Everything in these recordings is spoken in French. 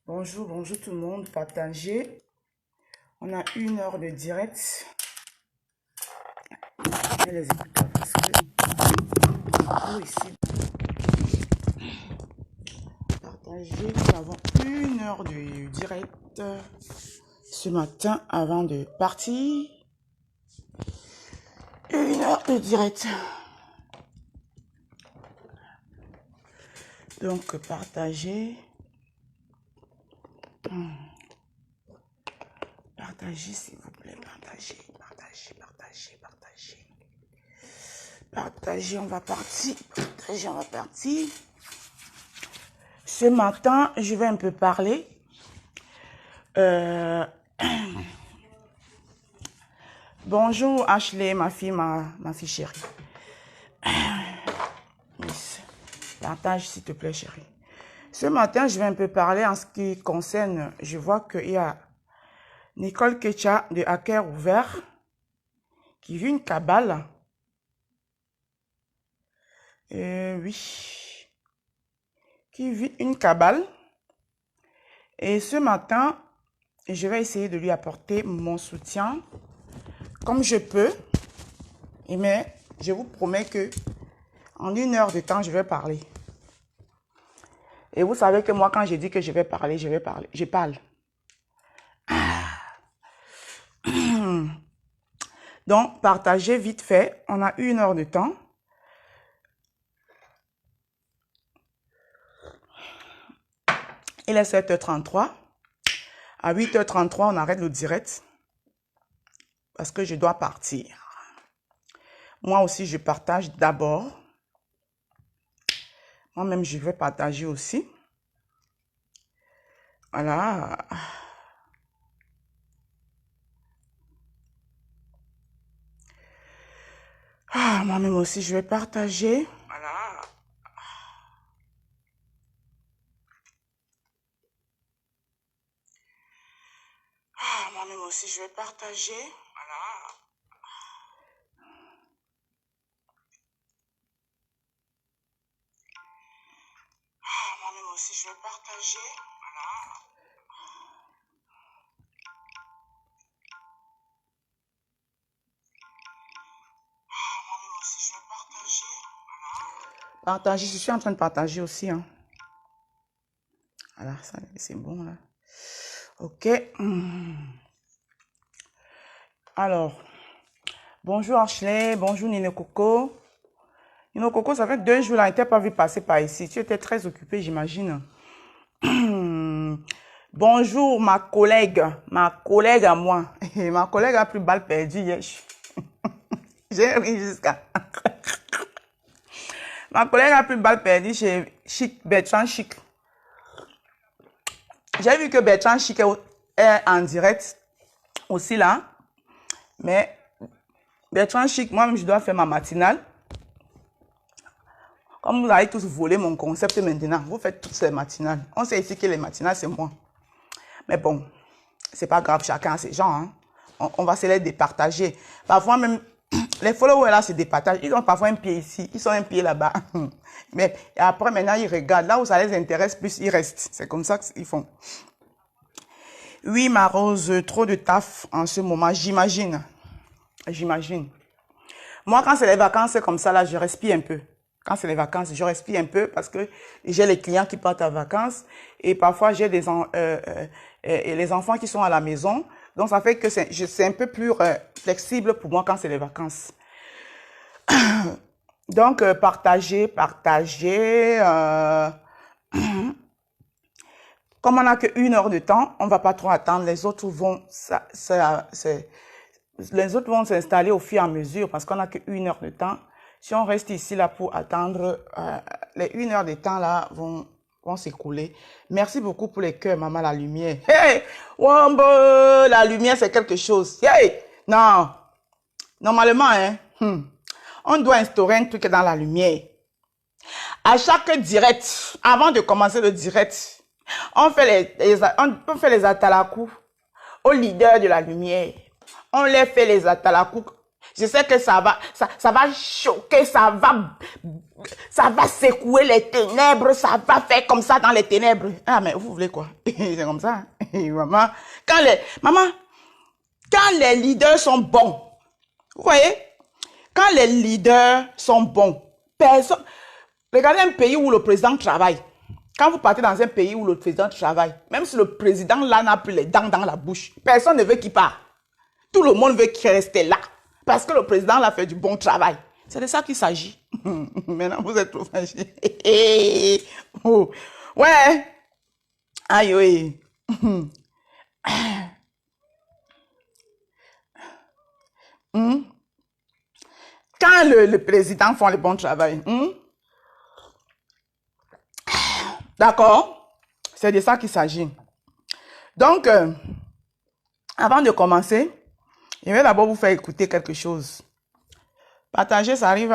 Bonjour, bonjour tout le monde. Partagez. On a 1 heure de direct. Je mets les écouteurs parce que ici, partagez. Nous avons 1 heure de direct ce matin avant de partir. 1 heure de direct. Donc, partagez. Partagez, s'il vous plaît. Partagez, partagez, partagez, partagez. Partagez, on va partir. Partagez, on va partir. Ce matin, je vais un peu parler. Bonjour Ashley, ma fille chérie. Yes. Partage s'il te plaît chérie. Ce matin, je vais un peu parler en ce qui concerne, je vois qu'il y a Nicole Ketcha de Hacker Ouvert qui vit une cabale. Oui. Qui vit une cabale. Et ce matin, je vais essayer de lui apporter mon soutien comme je peux. Mais je vous promets que en 1 heure de temps, je vais parler. Et vous savez que moi, quand je dis que je vais parler, je parle. Donc, partagez vite fait. On a 1 heure de temps. Il est 7h33. À 8h33, on arrête le direct. Parce que je dois partir. Moi aussi, je partage d'abord. Moi-même, je vais partager aussi. Voilà. Moi-même aussi, je vais partager. Voilà. Moi-même aussi, je vais partager. Voilà. Moi-même aussi, je vais partager. Voilà. Moi-même aussi, je vais partager. Voilà. Partager, je suis en train de partager aussi. Hein. Voilà, ça, c'est bon là. Ok. Alors, bonjour Ashley, bonjour Nino Coco. Nino Coco, ça fait 2 jours là, on n'était pas vu passer par ici. Tu étais très occupé, j'imagine. Bonjour ma collègue à moi. Ma collègue a plus balle perdue hier. J'ai ri jusqu'à... Ma collègue a plus balle perdue chez Bertrand Chic. J'ai vu que Bertrand Chic est en direct aussi là. Mais Bertrand Chic, moi-même, je dois faire ma matinale. Comme vous avez tous volé mon concept maintenant, vous faites toutes ces matinales. On sait ici que les matinales, c'est moi. Mais bon, c'est pas grave, chacun a ses gens. Hein. On va se les départager. Parfois même, les followers là se départagent. Ils ont parfois un pied ici, ils ont un pied là-bas. Mais après, maintenant, ils regardent. Là où ça les intéresse plus, ils restent. C'est comme ça qu'ils font. Oui, ma Rose, trop de taf en ce moment, j'imagine. J'imagine. Moi, quand c'est les vacances, c'est comme ça, là, je respire un peu. Quand c'est les vacances, je respire un peu parce que j'ai les clients qui partent en vacances et parfois j'ai les enfants qui sont à la maison. Donc, ça fait que c'est un peu plus flexible pour moi quand c'est les vacances. Donc, partagez. Comme on n'a que 1 heure de temps, on ne va pas trop attendre. Les autres vont s'installer au fur et à mesure parce qu'on n'a que 1 heure de temps. Si on reste ici là pour attendre, les 1 heure de temps là vont s'écouler. Merci beaucoup pour les cœurs, maman, la lumière. Hey! Wombo! La lumière, c'est quelque chose. Hey! Non! Normalement, hein, on doit instaurer un truc dans la lumière. À chaque direct, avant de commencer le direct, on fait les atalakou au leader de la lumière. On les fait les atalakou. Je sais que ça va choquer, ça va secouer les ténèbres, ça va faire comme ça dans les ténèbres. Ah, mais vous voulez quoi? C'est comme ça. Maman, quand les leaders sont bons, vous voyez, quand les leaders sont bons, personne... Regardez un pays où le président travaille. Quand vous partez dans un pays où le président travaille, même si le président là n'a plus les dents dans la bouche, personne ne veut qu'il parte. Tout le monde veut qu'il reste là. Parce que le président là fait du bon travail. C'est de ça qu'il s'agit. Maintenant, vous êtes trop fâchés. Oh. Ouais. Aïe, oui. Quand le président fait le bon travail, d'accord? C'est de ça qu'il s'agit. Donc, avant de commencer, je vais d'abord vous faire écouter quelque chose. Partager, ça arrive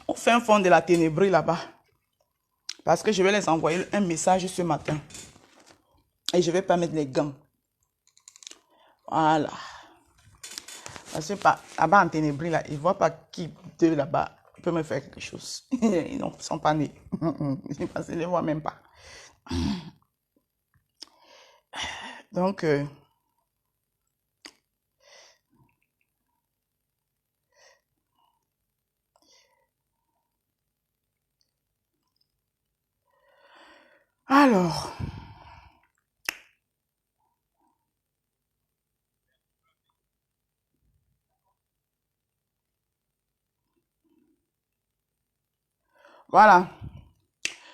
au fin fond de la ténébrie là-bas. Parce que je vais les envoyer un message ce matin. Et je ne vais pas mettre les gants. Voilà. Parce que là-bas en ténébrie, là, ils ne voient pas qui de là-bas peut me faire quelque chose. Ils ne sont pas nés. Parce qu'ils ne les voient même pas. Donc, alors, voilà.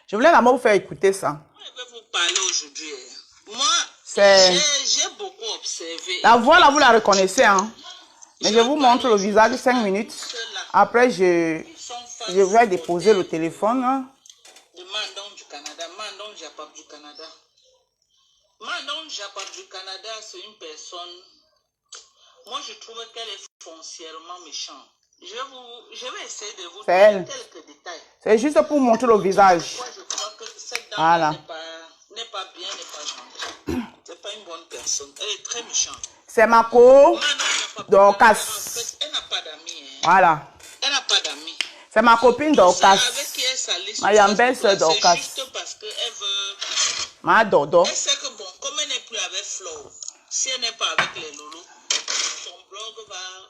Je voulais d'abord vous faire écouter ça. Je vais vous parler aujourd'hui. Moi, C'est... j'ai beaucoup observé. La voix là, vous la reconnaissez, hein? Mais je vous montre le visage 5 minutes. Après, je vais déposer le téléphone. Hein. De Mandon du Canada. Mandon Japap du Canada. Mandon Japap du Canada, c'est une personne. Moi, je trouve qu'elle est foncièrement méchante. Je vais essayer de vous donner quelques détails. C'est juste pour montrer le visage. Pourquoi je crois que cette dame voilà. n'est pas bien, n'est pas gentille. C'est pas une bonne personne. Elle est très méchante. C'est Mako Dorcas. En fait, elle n'a pas d'amis. Hein. Voilà. Elle n'a pas d'amis. C'est ma copine Dorcas. Avec qui elle s'allie. Ma belle-sœur Dorcas. C'est juste parce qu'elle veut... Ma dodo. Elle sait que bon, comme elle n'est plus avec Flo, si elle n'est pas avec les loulous, son blog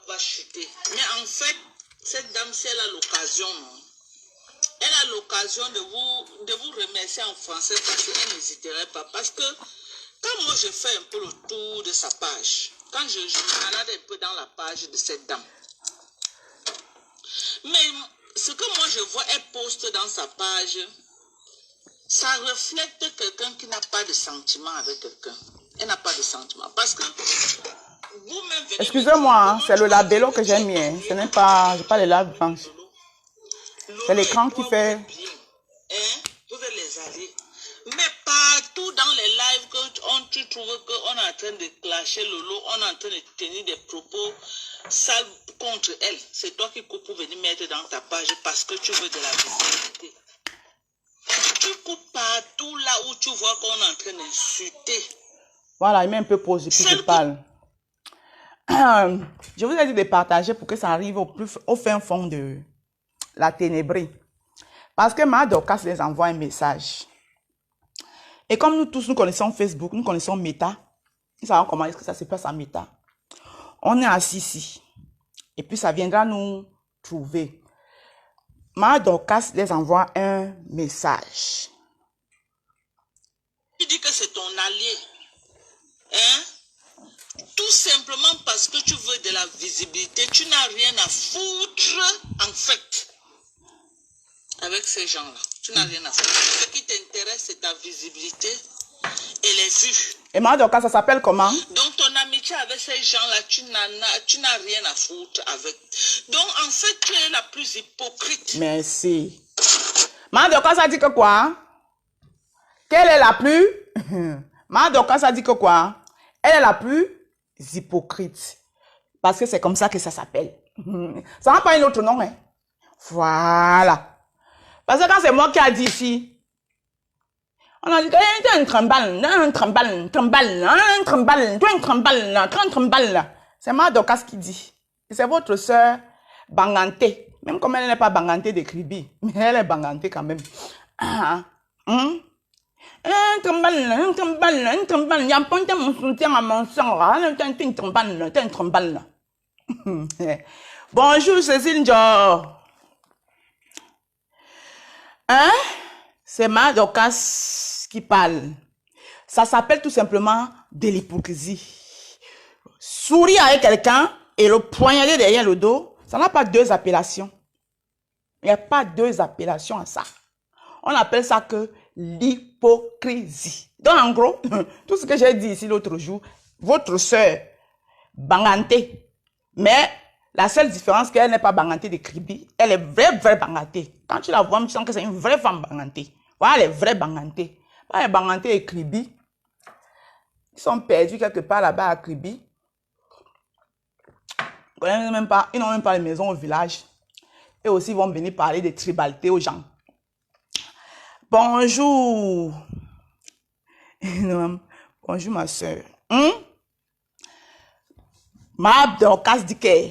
va chuter. Mais en fait, cette dame, si elle a l'occasion, non? Elle a l'occasion de vous remercier en français parce qu'elle n'hésiterait pas. Parce que quand moi je fais un peu le tour de sa page, quand je me balade un peu dans la page de cette dame, mais ce que moi je vois, elle poste dans sa page, ça reflète quelqu'un qui n'a pas de sentiment avec quelqu'un. Elle n'a pas de sentiment. Parce que vous-même... Excusez-moi, hein, c'est le labello que j'ai mis. Hein. Ce n'est pas... Je pas les lave blanches. C'est l'écran qui fait... Hein? Vous êtes les alliés. Mais partout dans les lives que tu trouves qu'on est en train de clasher Lolo, on est en train de tenir des propos sales contre elle. C'est toi qui coupes pour venir mettre dans ta page parce que tu veux de la visibilité. Tu coupes partout là où tu vois qu'on est en train d'insulter. Voilà, il met un peu pause et puis je parle. Je vous ai dit de partager pour que ça arrive au fin fond de la ténébrie. Parce que ma Dorcas les envoie un message. Et comme nous tous, nous connaissons Facebook, nous connaissons Meta, nous savons comment est-ce que ça se passe à Meta. On est assis ici. Et puis ça viendra nous trouver. Ma Dorcas les envoie un message. Tu dis que c'est ton allié. Hein? Tout simplement parce que tu veux de la visibilité. Tu n'as rien à foutre, en fait, avec ces gens-là. Tu n'as rien à foutre. Ce qui t'intéresse, c'est ta visibilité et les vues. Et ma Dorcas, ça s'appelle comment? Donc, ton amitié avec ces gens-là, tu n'as rien à foutre avec. Donc, en fait, tu es la plus hypocrite. Merci. Ma Dorcas, ça dit que quoi? Quelle est la plus... Ma Dorcas, ça dit que quoi? Elle est la plus hypocrite. Parce que c'est comme ça que ça s'appelle. Ça n'a pas un autre nom, hein? Voilà. Parce que quand c'est moi qui a dit ici, on a dit que tu es un tremballe, un tremballe, un tremballe, un tremballe, tu es un tremballe, un tremballe. C'est ma Dorcas qui dit. C'est votre soeur Banganté. Même comme elle n'est pas Banganté de Kribi, mais elle est Banganté quand même. Ah, hum? Un trembal, un trembal, un trembal. Il y a un point de mon soutien à mon sang. Un trembal, un trembal. Bonjour Cécile Dior. Hein? C'est Madocas qui parle. Ça s'appelle tout simplement de l'hypocrisie. Sourire avec quelqu'un et le poignarder derrière le dos, ça n'a pas deux appellations. Il n'y a pas deux appellations à ça. On appelle ça que l'hypocrisie. Donc en gros, tout ce que j'ai dit ici l'autre jour, votre soeur, Banganté, mais la seule différence qu'elle n'est pas Banganté de Kribi, elle est vraie Banganté. Quand tu la vois, tu sens que c'est une vraie femme Banganté. Voilà les vrais Banganté. Pas les Banganté et Kribi. Ils sont perdus quelque part là-bas à Kribi. Ils n'ont même pas les maisons au village. Et aussi, ils vont venir parler de tribalité aux gens. Bonjour. Bonjour, ma soeur. Ma Dorcas dit que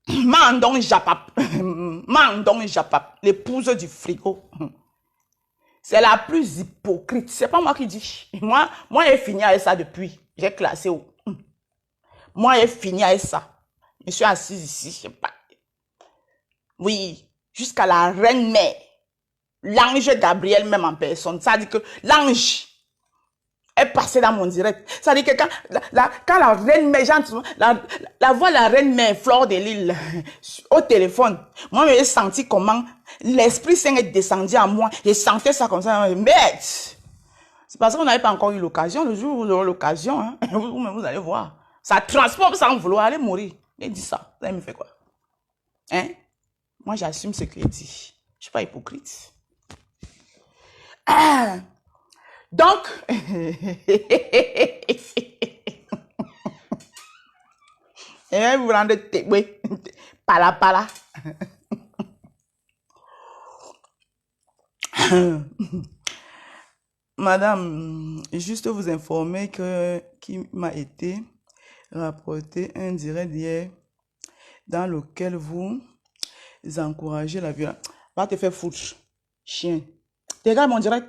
Mandon Japap, Mandon Japap, l'épouse du frigo. C'est la plus hypocrite. C'est pas moi qui dis. Moi, j'ai fini avec ça depuis. J'ai classé où? Moi, j'ai fini avec ça. Je suis assise ici, je sais pas. Oui, jusqu'à la reine mère. L'ange Gabriel même en personne. Ça dit que l'ange est passé dans mon direct. Ça dit que quand la reine mère, la voix de la reine mère Fleur de Lille au téléphone, moi, j'ai senti comment l'Esprit Saint est descendu à moi. J'ai senti ça comme ça. Mais c'est parce qu'on n'avait pas encore eu l'occasion. Le jour où vous aurez l'occasion, hein, vous allez voir. Ça transforme sans vouloir aller mourir. Il dit ça. Ça me fait quoi? Hein? Moi, j'assume ce qu'il dit. Je ne suis pas hypocrite. Ah. Donc, et vous rendez oui, pala. Madame, juste vous informer qu'il m'a été rapporté un direct hier dans lequel vous encouragez la violence. Va te faire foutre, chien. Tu regardes mon direct,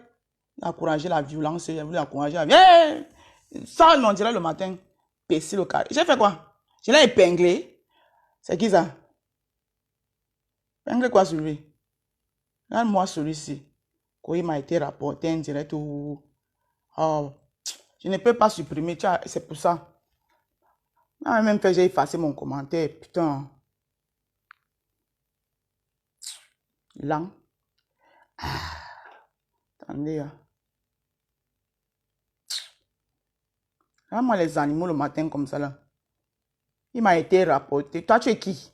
encourager la violence, vous encourager la violence. Sors mon direct le matin, PC le carré. J'ai fait quoi? Je l'ai épinglé. C'est qui ça? Épinglé quoi sur lui? Regarde-moi celui-ci. Quand il m'a été rapporté un direct où... Oh, je ne peux pas supprimer, c'est pour ça. Non, même fait, j'ai effacé mon commentaire, putain. Lent. Attendez. Regarde-moi les animaux le matin comme ça là. Il m'a été rapporté. Toi, tu es qui?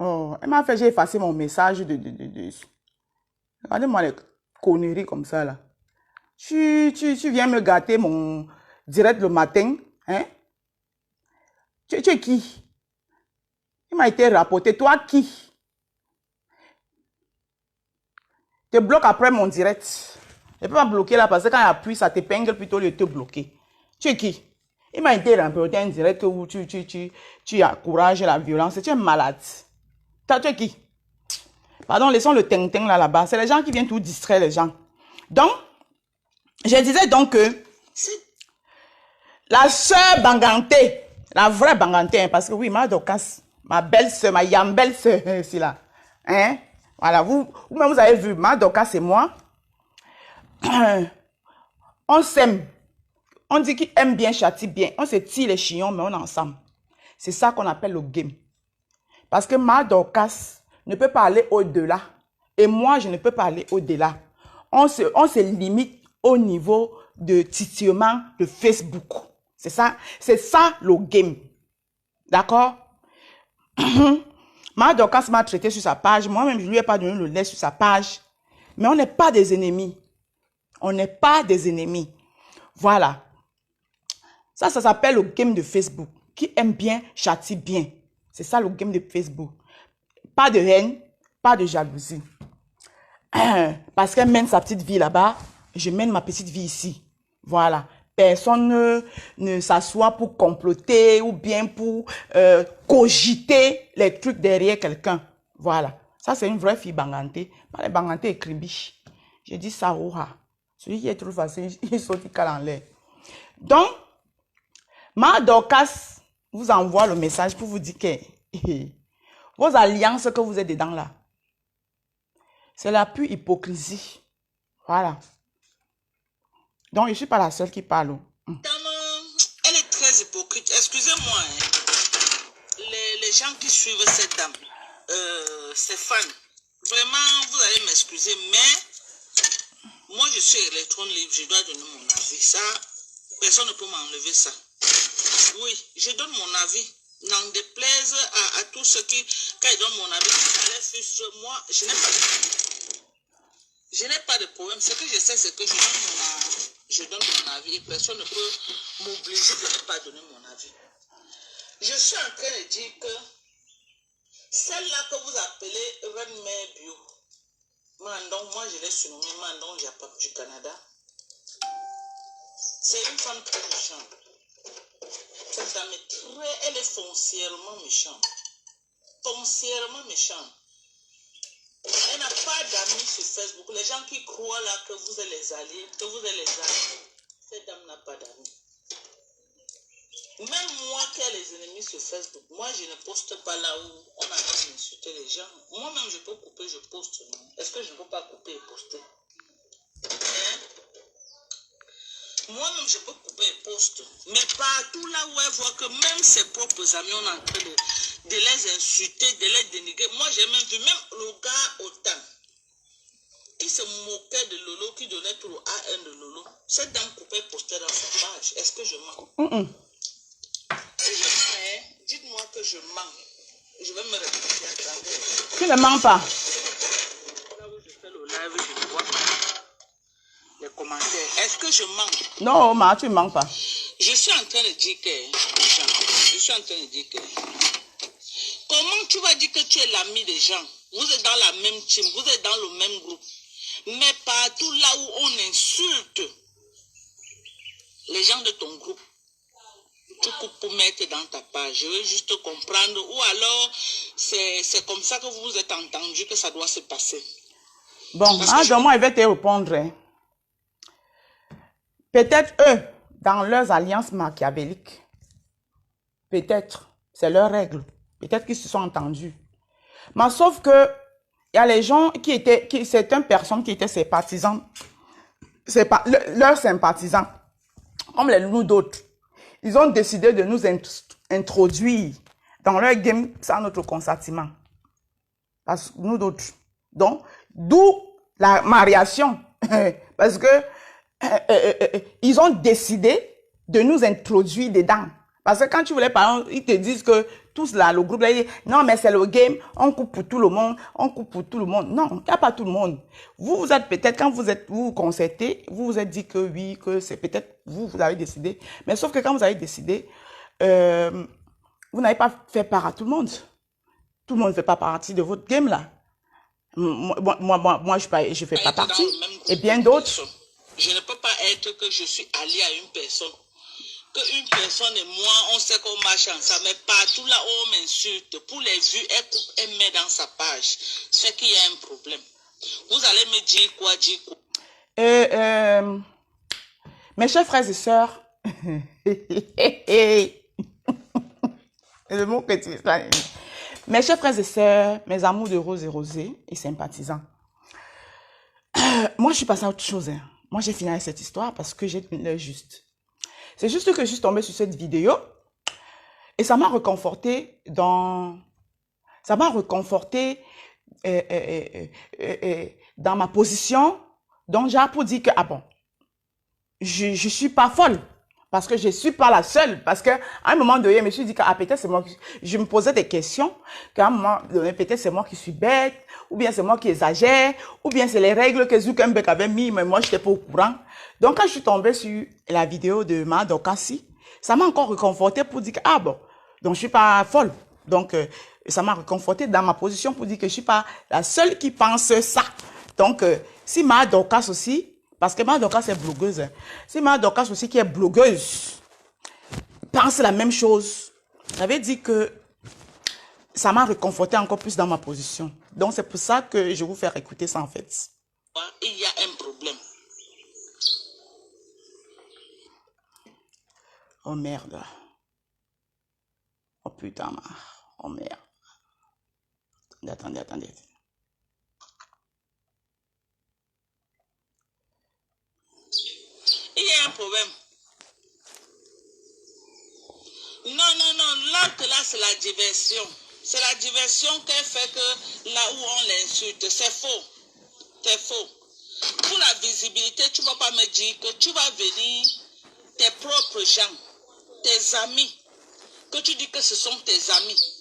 Oh, elle m'a fait, j'ai effacé mon message Regardez-moi les conneries comme ça là. Tu viens me gâter mon direct le matin, hein? Tu es qui? Il m'a été rapporté. Toi qui? Tu bloques après mon direct. Je ne peux pas bloquer là parce que quand il appuie, ça t'épingle plutôt lieu de te bloquer. Tu es qui? Il m'a été rapporté un direct où tu encourages la violence. Tu es malade. Tu es qui? Pardon, laissons le ting-ting là-bas. C'est les gens qui viennent tout distraire les gens. Donc, je disais donc que la sœur Banganté, la vraie Banganté, hein, parce que oui, ma Dorcas, ma belle-sœur, ma yam-belle-sœur, ici là. Hein? Voilà, vous-même vous avez vu, ma Dorcas et moi, on s'aime. On dit qu'il aime bien, châtie bien. On se tire les chignons, mais on est ensemble. C'est ça qu'on appelle le game. Parce que ma Dorcas ne peut pas aller au-delà. Et moi, je ne peux pas aller au-delà. On se limite au niveau de titillement de Facebook. C'est ça le game. D'accord? Ma Dorcas m'a traité sur sa page. Moi-même, je ne lui ai pas donné le lait sur sa page. Mais on n'est pas des ennemis. On n'est pas des ennemis. Voilà. Ça s'appelle le game de Facebook. Qui aime bien, châtie bien. C'est ça le game de Facebook. Pas de haine, pas de jalousie. Parce qu'elle mène sa petite vie là-bas, je mène ma petite vie ici. Voilà. Personne ne s'assoit pour comploter ou bien pour cogiter les trucs derrière quelqu'un. Voilà. Ça, c'est une vraie fille banganté. Pas les bangantés et cribiches. J'ai dit ça, ouha. Celui qui est trop facile, il saute, il cale en l'air. Donc, Ma Dorcas vous envoie le message pour vous dire que vos alliances que vous êtes dedans là, c'est la pure hypocrisie. Voilà. Donc, je ne suis pas la seule qui parle. Elle est très hypocrite. Excusez-moi. Hein. Les gens qui suivent cette dame, Stéphane, vraiment, vous allez m'excuser, mais moi, je suis électron libre. Je dois donner mon avis. Ça, personne ne peut m'enlever ça. Oui, je donne mon avis. N'en déplaise à tous ceux qui, quand ils donnent mon avis, ça les frustre. Moi, je n'ai pas de problème. Ce que je sais, c'est que je donne mon avis et personne ne peut m'obliger de ne pas donner mon avis. Je suis en train de dire que celle-là que vous appelez Renmé Bio, Mandon, moi je l'ai surnommée Mandon Japap du Canada, c'est une femme très méchante. Cette dame est elle est foncièrement méchante. Foncièrement méchante. Elle n'a pas d'amis sur Facebook. Les gens qui croient là que vous êtes les alliés, cette dame n'a pas d'amis. Même moi qui ai les ennemis sur Facebook, moi je ne poste pas là où on a envie d'insulter les gens. Moi-même je peux couper, je poste. Est-ce que je ne peux pas couper et poster? Hein? Moi-même je peux couper et poster. Mais partout là où elle voit que même ses propres amis on est en train de les insulter, de les dénigrer. Moi j'ai même vu, même le gars autant qui se moquait de Lolo, qui donnait tout le A1 de Lolo. Cette dame coupait et postait dans sa page. Est-ce que je mens? Dites-moi que je mens. Je vais me répéter, attendez. Tu ne mens pas. Là où je fais le live, je ne vois pas les commentaires. Est-ce que je mens? Non, ma, tu ne mens pas. Je suis en train de dire que... Comment tu vas dire que tu es l'ami des gens? Vous êtes dans la même team, vous êtes dans le même groupe. Mais partout là où on insulte les gens de ton groupe, tu coupes pour mettre dans ta page. Je veux juste comprendre. Ou alors, c'est comme ça que vous vous êtes entendu que ça doit se passer. Bon, donc moi, je vais te répondre. Hein. Peut-être eux, dans leurs alliances machiavéliques, peut-être, c'est leur règle. Peut-être qu'ils se sont entendus. Mais sauf que, il y a les gens qui étaient, certaines personnes qui étaient ses partisans, leurs sympathisants, comme nous d'autres. Ils ont décidé de nous introduire dans leur game sans notre consentement. Parce que nous d'autres. Donc, d'où la mariation. Parce que ils ont décidé de nous introduire dedans. Parce que quand tu voulais parler, ils te disent que tous là, le groupe là, ils disent, non, mais c'est le game, on coupe pour tout le monde, on coupe pour tout le monde. Non, il n'y a pas tout le monde. Vous êtes peut-être, quand vous vous concertez, vous vous êtes dit que oui, que c'est peut-être vous avez décidé. Mais sauf que quand vous avez décidé, vous n'avez pas fait part à tout le monde. Tout le monde ne fait pas partie de votre game là. Moi je fais pas partie. Et bien d'autres. Je ne peux pas être que je suis allié à une personne. Qu'une personne et moi, on sait qu'on marche ensemble, mais partout là où on m'insulte, pour les vues, elle coupe, elle met dans sa page. C'est qu'il y a un problème. Vous allez me dire quoi, mes chers frères et sœurs, le mot que tu dis, mes chers frères et sœurs, mes amours de rose et rosé et sympathisants, moi je suis passée à autre chose. Hein. Moi j'ai fini avec cette histoire parce que j'ai l'heure juste. C'est juste que je suis tombée sur cette vidéo et ça m'a reconforté dans ma position. Donc j'ai pour dire que, ah bon, je suis pas folle parce que je suis pas la seule. Parce qu'à un moment donné, je me suis dit que peut-être c'est moi, je me posais des questions, qu'à un moment donné, peut-être c'est moi qui suis bête, ou bien c'est moi qui exagère, ou bien c'est les règles que Zuckerberg avait mis, mais moi je n'étais pas au courant. Donc quand je suis tombée sur la vidéo de Ma Dorcas, ça m'a encore réconforté pour dire que, ah bon, donc je suis pas folle. Donc, ça m'a réconforté dans ma position pour dire que je suis pas la seule qui pense ça. Donc, si Ma Dorcas aussi, parce que Ma Dorcas est blogueuse, hein, si Ma Dorcas aussi qui est blogueuse, pense la même chose, ça veut dire que ça m'a réconforté encore plus dans ma position. Donc, c'est pour ça que je vais vous faire écouter ça en fait. Il y a un problème. Oh merde. Oh putain, oh merde. Attendez. Il y a un problème. Non, l'autre là, c'est la diversion. C'est la diversion qui fait que là où on l'insulte, c'est faux. C'est faux. Pour la visibilité, tu ne vas pas me dire que tu vas venir, tes propres gens, tes amis, que tu dis que ce sont tes amis.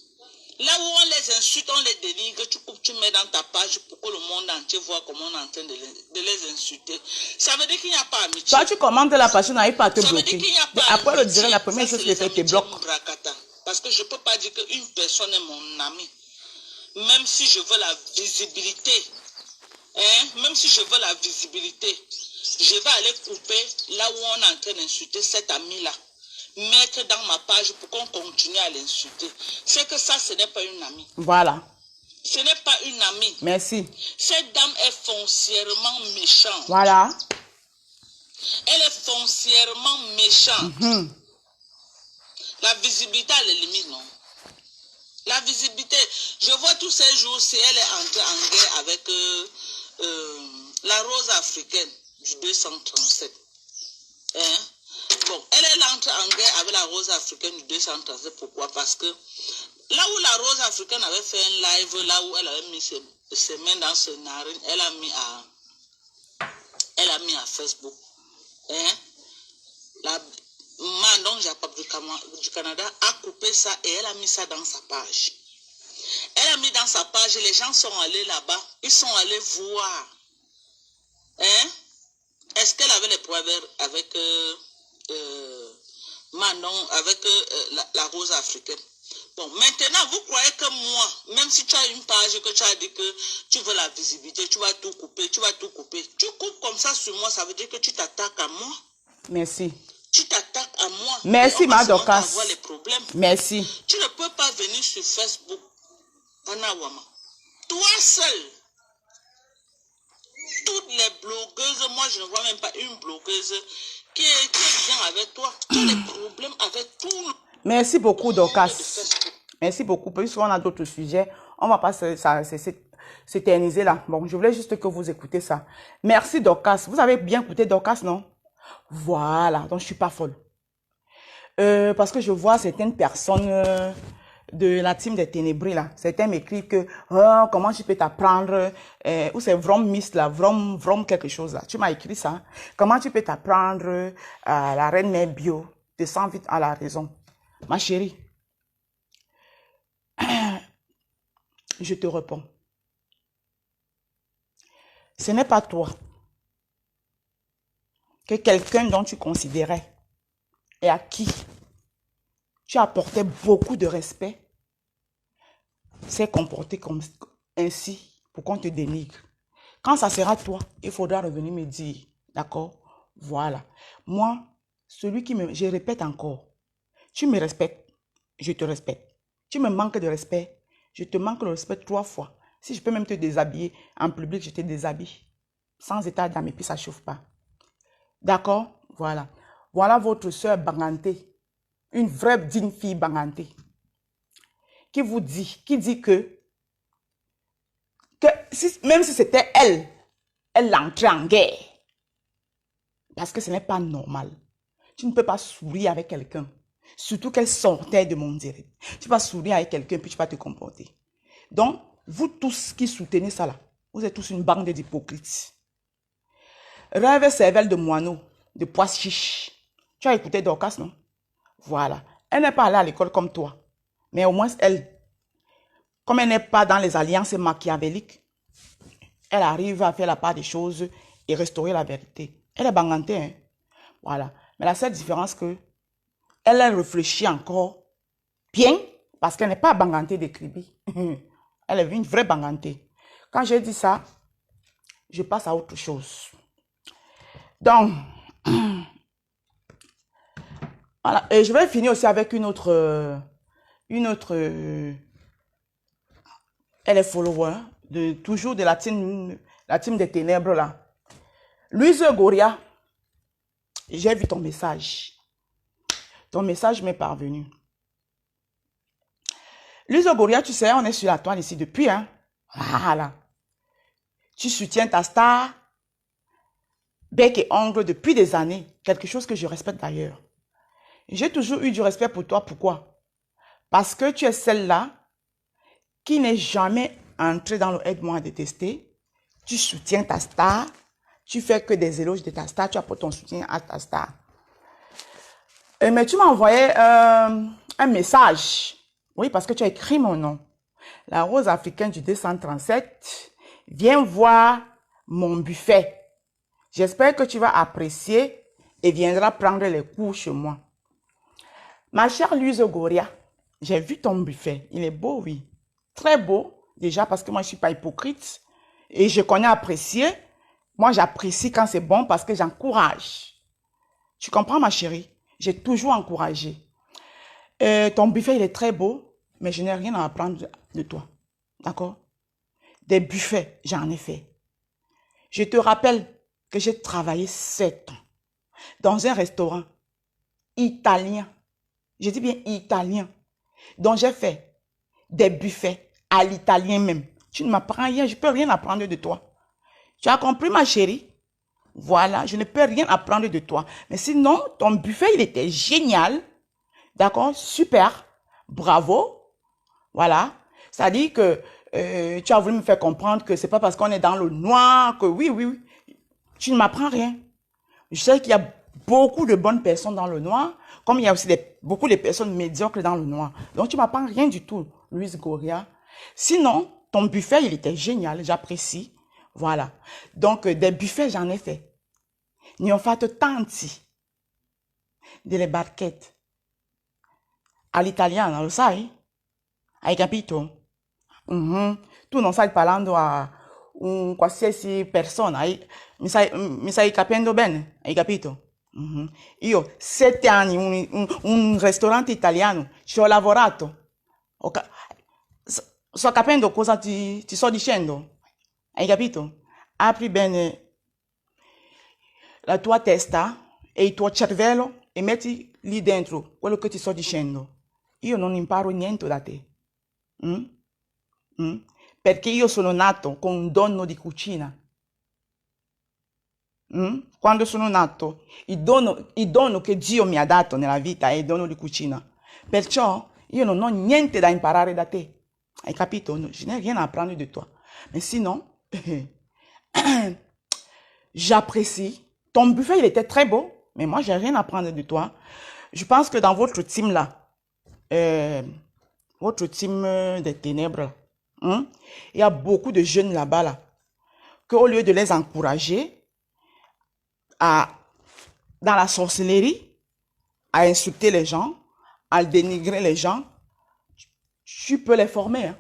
Là où on les insulte, on les dénigre, tu mets dans ta page pour que le monde entier voit comment on est en train de les insulter. Ça veut dire qu'il n'y a pas amitié. Toi, tu commandes la page, tu n'arrives pas à te Ça veut bloquer. dire qu'il n'y a pas Après le amitié. direct, la première Ça, chose que c'est tu te les bloques. amitiés Mbrakata. Parce que je ne peux pas dire qu'une personne est mon ami. Même si je veux la visibilité, même si je veux la visibilité, je vais aller couper là où on est en train d'insulter cet ami-là. Mettre dans ma page pour qu'on continue à l'insulter. C'est que ça, ce n'est pas une amie. Voilà. Ce n'est pas une amie. Merci. Cette dame est foncièrement méchante. Voilà. Elle est foncièrement méchante. La visibilité à la limite, non. La visibilité, je vois tous ces jours, si elle est entrée en guerre avec la rose africaine du 237. Bon, elle est entrée en guerre avec la rose africaine du 237. Pourquoi? Parce que là où la rose africaine avait fait un live, là où elle avait mis ses mains dans ses narines, elle a mis à Facebook. La Mandon Japap du Canada a coupé ça et elle a mis ça dans sa page. Elle a mis dans sa page, les gens sont allés là-bas, ils sont allés voir. Est-ce qu'elle avait les preuves avec Manon, avec la rose africaine? Bon, maintenant, vous croyez que moi, même si tu as une page que tu as dit que tu veux la visibilité, tu vas tout couper, tu coupes comme ça sur moi, ça veut dire que tu t'attaques à moi. Merci. Tu t'attaques à moi. Merci, Ma Dorcas. Les problèmes. Merci. Tu ne peux pas venir sur Facebook, Anawama. Toi seul. Toutes les blogueuses, moi je ne vois même pas une blogueuse qui est bien avec toi. Tu as des problèmes avec tout le monde. Merci beaucoup, Dorcas. Merci beaucoup. Puisqu'on a d'autres sujets, on ne va pas s'éterniser là. Bon, je voulais juste que vous écoutez ça. Merci, Dorcas. Vous avez bien écouté Dorcas, non? Voilà. Donc, je ne suis pas folle. Parce que je vois certaines personnes de la team des Ténébrés là. Certains m'écrivent que comment tu peux t'apprendre ou c'est Vrom Miss là, Vrom quelque chose là. Tu m'as écrit ça. Comment tu peux t'apprendre à la reine mère bio? Descends vite à la raison. Ma chérie, je te réponds. Ce n'est pas toi que quelqu'un dont tu considérais et à qui tu apportais beaucoup de respect s'est comporté comme ainsi pour qu'on te dénigre. Quand ça sera toi, il faudra revenir me dire, d'accord? Voilà. Moi, celui qui me... Je répète encore. Tu me respectes, je te respecte. Tu me manques de respect, je te manque de respect 3 fois. Si je peux même te déshabiller en public, je te déshabille. Sans état d'âme et puis ça ne chauffe pas. D'accord? Voilà. Voilà votre soeur Banganté. Une vraie digne fille Banganté. Qui vous dit, même si c'était elle, elle l'entrait en guerre. Parce que ce n'est pas normal. Tu ne peux pas sourire avec quelqu'un. Surtout qu'elle sortait de mon direct. Tu vas sourire avec quelqu'un puis tu vas te comporter. Donc, vous tous qui soutenez ça là, vous êtes tous une bande d'hypocrites. Rêve cervelle de moineau, de poisse chiche. Tu as écouté Dorcas, non? Voilà. Elle n'est pas allée à l'école comme toi. Mais au moins, elle, comme elle n'est pas dans les alliances machiavéliques, elle arrive à faire la part des choses et restaurer la vérité. Elle est bangantée, hein? Voilà. Mais la seule différence que elle a réfléchi encore bien parce qu'elle n'est pas bangantée de Kribi. Elle est une vraie bangantée. Quand j'ai dit ça, je passe à autre chose. Donc, voilà. Et je vais finir aussi avec une autre, elle est follower, toujours de la team des ténèbres là. Louise Goria, j'ai vu ton message. Ton message m'est parvenu. Louise Goria, tu sais, on est sur la toile ici depuis, hein. Voilà. Tu soutiens ta star, bec et ongle depuis des années. Quelque chose que je respecte d'ailleurs. J'ai toujours eu du respect pour toi. Pourquoi? Parce que tu es celle-là qui n'est jamais entrée dans le aide-moi à détester. Tu soutiens ta star. Tu fais que des éloges de ta star. Tu apportes ton soutien à ta star. Mais tu m'as envoyé un message. Oui, parce que tu as écrit mon nom. La rose africaine du 237. Viens voir mon buffet. J'espère que tu vas apprécier et viendras prendre les cours chez moi. Ma chère Louise Goria, j'ai vu ton buffet. Il est beau, oui. Très beau. Déjà parce que moi, je ne suis pas hypocrite. Et je connais apprécier. Moi, j'apprécie quand c'est bon parce que j'encourage. Tu comprends, ma chérie? J'ai toujours encouragé. Ton buffet, il est très beau, mais je n'ai rien à apprendre de toi. D'accord? Des buffets, j'en ai fait. Je te rappelle que j'ai travaillé 7 ans dans un restaurant italien. Je dis bien italien. Donc, j'ai fait des buffets à l'italien même. Tu ne m'apprends rien, je ne peux rien apprendre de toi. Tu as compris, ma chérie? Voilà, je ne peux rien apprendre de toi. Mais sinon, ton buffet, il était génial. D'accord? Super. Bravo. Voilà. Ça dit que tu as voulu me faire comprendre que c'est pas parce qu'on est dans le noir que oui. Tu ne m'apprends rien. Je sais qu'il y a beaucoup de bonnes personnes dans le noir, comme il y a aussi beaucoup de personnes médiocres dans le noir. Donc, tu ne m'apprends rien du tout, Louise Goria. Sinon, ton buffet, il était génial, j'apprécie. Voilà. Donc, des buffets, j'en ai fait. Ne ho fatto tanti. Delle barchette. All'italiana, lo sai? Hai capito? Tu non stai parlando a un qualsiasi persona. Mi stai capendo bene? Hai capito? Io 7 anni un ristorante italiano ci ho lavorato. Sto capendo cosa ti sto dicendo. Hai capito? Apri bene la tua testa e il tuo cervello e metti lì dentro quello che ti sto dicendo. Io non imparo niente da te. Perché io sono nato con un dono di cucina. Quando sono nato, il dono che Dio mi ha dato nella vita è il dono di cucina. Perciò io non ho niente da imparare da te. Hai capito? Je n'ai rien à apprendre de toi. Mais sinon, j'apprécie. Ton buffet, il était très beau, mais moi, j'ai rien à apprendre de toi. Je pense que dans votre team là, votre team des ténèbres, il y a beaucoup de jeunes là-bas là, qu'au lieu de les encourager dans la sorcellerie, à insulter les gens, à dénigrer les gens, tu peux les former.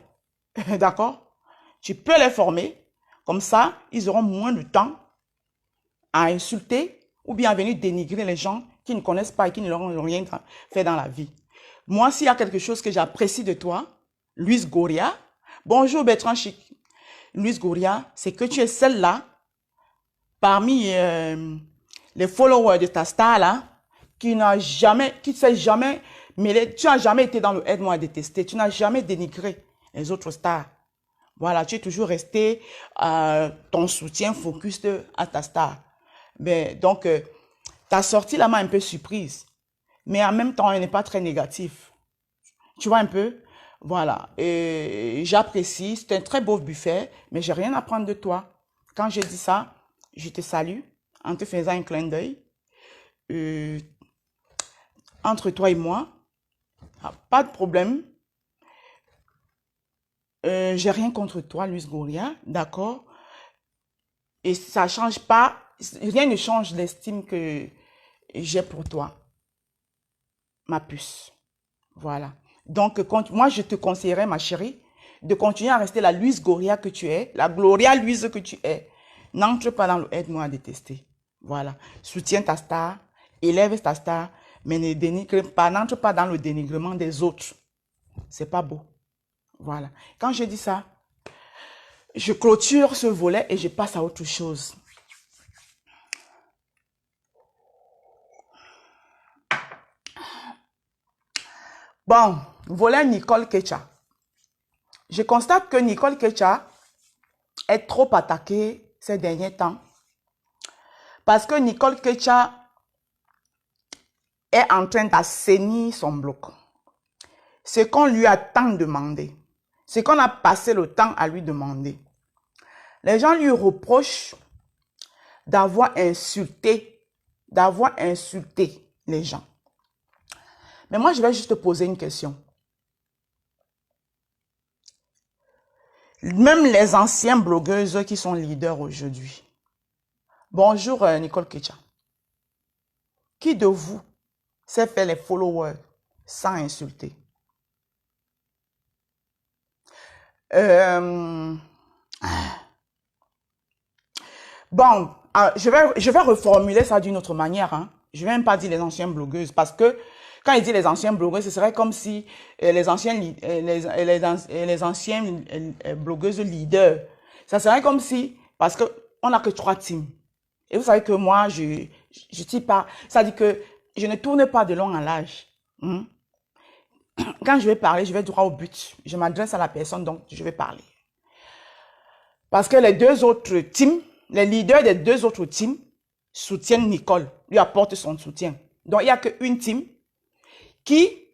Hein? D'accord? Tu peux les former. Comme ça, ils auront moins de temps à insulter ou bien à venir dénigrer les gens qui ne connaissent pas et qui ne leur ont rien fait dans la vie. Moi, s'il y a quelque chose que j'apprécie de toi, Louise Goria, bonjour Bertrand Chic. Louise Goria, c'est que tu es celle-là, parmi les followers de ta star là, qui ne s'est jamais mêlé, tu n'as jamais été dans le aide-moi à détester, tu n'as jamais dénigré les autres stars. Voilà, tu es toujours resté ton soutien focus à ta star. Mais, donc, ta sortie là m'a un peu surprise. Mais en même temps, elle n'est pas très négative. Tu vois un peu? Voilà. Et j'apprécie. C'est un très beau buffet, mais j'ai rien à prendre de toi. Quand je dis ça, je te salue en te faisant un clin d'œil. Entre toi et moi, pas de problème. J'ai rien contre toi, Louise Goria, d'accord? Et ça change pas, rien ne change l'estime que j'ai pour toi. ma puce. Voilà. Donc, moi, je te conseillerais, ma chérie, de continuer à rester la Louise Gloria que tu es, la Gloria Louise que tu es. N'entre pas dans le aide-moi à détester. Voilà. Soutiens ta star, élève ta star, mais ne dénigre pas, n'entre pas dans le dénigrement des autres. C'est pas beau. Voilà. Quand je dis ça, je clôture ce volet et je passe à autre chose. Bon, volet Nicole Ketcha. Je constate que Nicole Ketcha est trop attaquée ces derniers temps parce que Nicole Ketcha est en train d'assainir son bloc. Ce qu'on lui a tant demandé, ce qu'on a passé le temps à lui demander. Les gens lui reprochent d'avoir insulté les gens. Mais moi, je vais juste te poser une question. Même les anciennes blogueuses qui sont leaders aujourd'hui. Bonjour Nicole Ketcha. Qui de vous sait faire les followers sans insulter? Bon, je vais reformuler ça d'une autre manière. Hein. Je ne vais même pas dire les anciennes blogueuses parce que quand il dit les anciennes blogueuses, ce serait comme si les anciennes blogueuses leaders, ça serait comme si, parce qu'on n'a que 3 teams. Et vous savez que moi, je tire pas, ça dit que je ne tourne pas de long en large. Hein. Quand je vais parler, je vais droit au but. Je m'adresse à la personne, donc je vais parler. Parce que les 2 autres teams, les leaders des 2 autres teams soutiennent Nicole, lui apportent son soutien. Donc, il n'y a qu'une team qui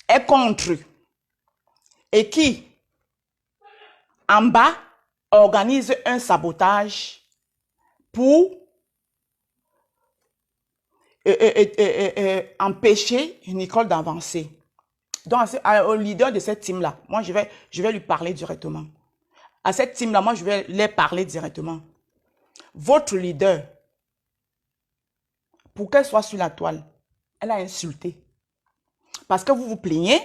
est contre et qui, en bas, organise un sabotage pour empêcher Nicole d'avancer. Donc, au leader de cette team-là, moi, je vais lui parler directement. À cette team-là, moi, je vais les parler directement. Votre leader, pour qu'elle soit sur la toile, elle a insulté. Parce que vous vous plaignez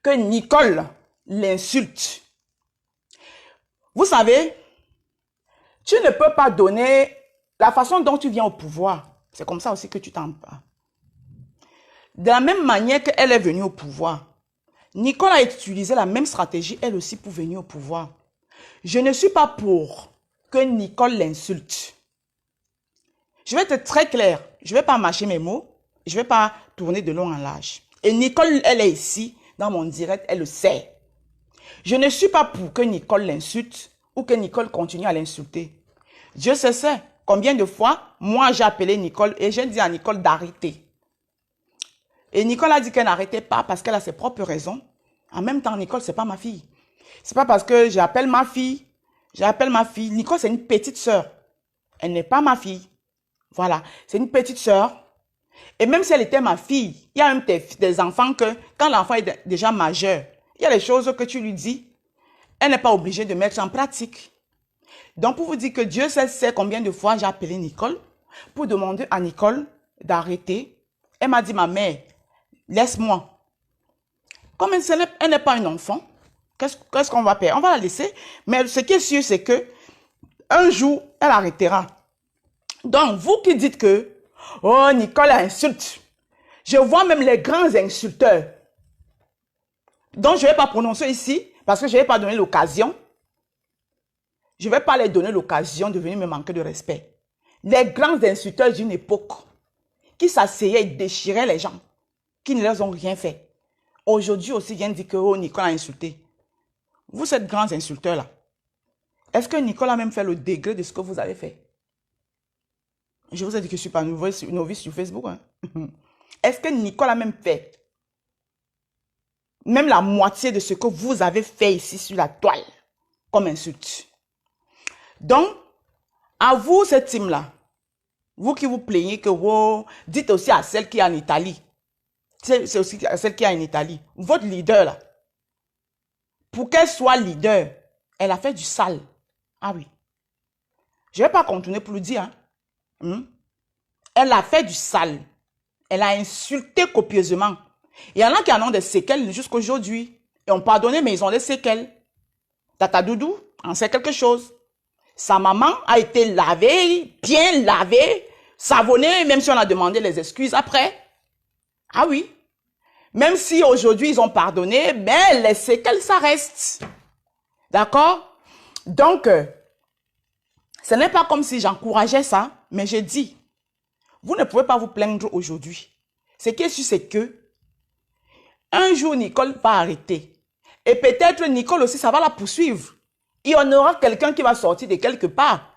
que Nicole l'insulte. Vous savez, tu ne peux pas donner la façon dont tu viens au pouvoir. C'est comme ça aussi que tu t'en bats. De la même manière qu'elle est venue au pouvoir, Nicole a utilisé la même stratégie, elle aussi, pour venir au pouvoir. Je ne suis pas pour que Nicole l'insulte. Je vais être très clair. Je ne vais pas mâcher mes mots. Je ne vais pas tourner de long en large. Et Nicole, elle est ici, dans mon direct, elle le sait. Je ne suis pas pour que Nicole l'insulte ou que Nicole continue à l'insulter. Dieu sait combien de fois, moi, j'ai appelé Nicole et j'ai dit à Nicole d'arrêter. Et Nicole a dit qu'elle n'arrêtait pas parce qu'elle a ses propres raisons. En même temps, Nicole, ce n'est pas ma fille. Ce n'est pas parce que j'appelle ma fille. Nicole, c'est une petite sœur. Elle n'est pas ma fille. Voilà, c'est une petite sœur. Et même si elle était ma fille, il y a même des enfants que, quand l'enfant est déjà majeur, il y a des choses que tu lui dis, elle n'est pas obligée de mettre en pratique. Donc, pour vous dire que Dieu sait combien de fois j'ai appelé Nicole pour demander à Nicole d'arrêter. Elle m'a dit, ma mère, laisse-moi. Comme elle n'est pas un enfant, qu'est-ce qu'on va faire? On va la laisser. Mais ce qui est sûr, c'est que un jour, elle arrêtera. Donc, vous qui dites que, oh, Nicole insulte. Je vois même les grands insulteurs. Donc, je ne vais pas prononcer ici, parce que je ne vais pas donner l'occasion. Je ne vais pas leur donner l'occasion de venir me manquer de respect. Les grands insulteurs d'une époque, qui s'asseyaient et déchiraient les gens, qui ne leur ont rien fait. Aujourd'hui aussi, viennent dire que oh, Nicole a insulté. Vous êtes grands insulteurs-là. Est-ce que Nicole a même fait le degré de ce que vous avez fait? Je vous ai dit que je ne suis pas novice sur Facebook. Hein? Est-ce que Nicole a même fait même la moitié de ce que vous avez fait ici sur la toile comme insulte? Donc, à vous, cette team-là, vous qui vous plaignez que vous dites aussi à celle qui est en Italie, c'est aussi à celle qui est en Italie, votre leader là, pour qu'elle soit leader, elle a fait du sale. Ah oui. Je ne vais pas continuer pour le dire. Hein? Elle a fait du sale. Elle a insulté copieusement. Il y en a qui en ont des séquelles jusqu'à aujourd'hui. Et ont pardonné, mais ils ont des séquelles. Tata Doudou en sait quelque chose. Sa maman a été lavée, bien lavée, savonnée, même si on a demandé les excuses après. Ah oui. Même si aujourd'hui ils ont pardonné, mais les séquelles, ça reste. D'accord? Donc, ce n'est pas comme si j'encourageais ça, mais je dis, vous ne pouvez pas vous plaindre aujourd'hui. Ce qui est sûr, c'est que un jour, Nicole va arrêter. Et peut-être Nicole aussi, ça va la poursuivre. Il y en aura quelqu'un qui va sortir de quelque part.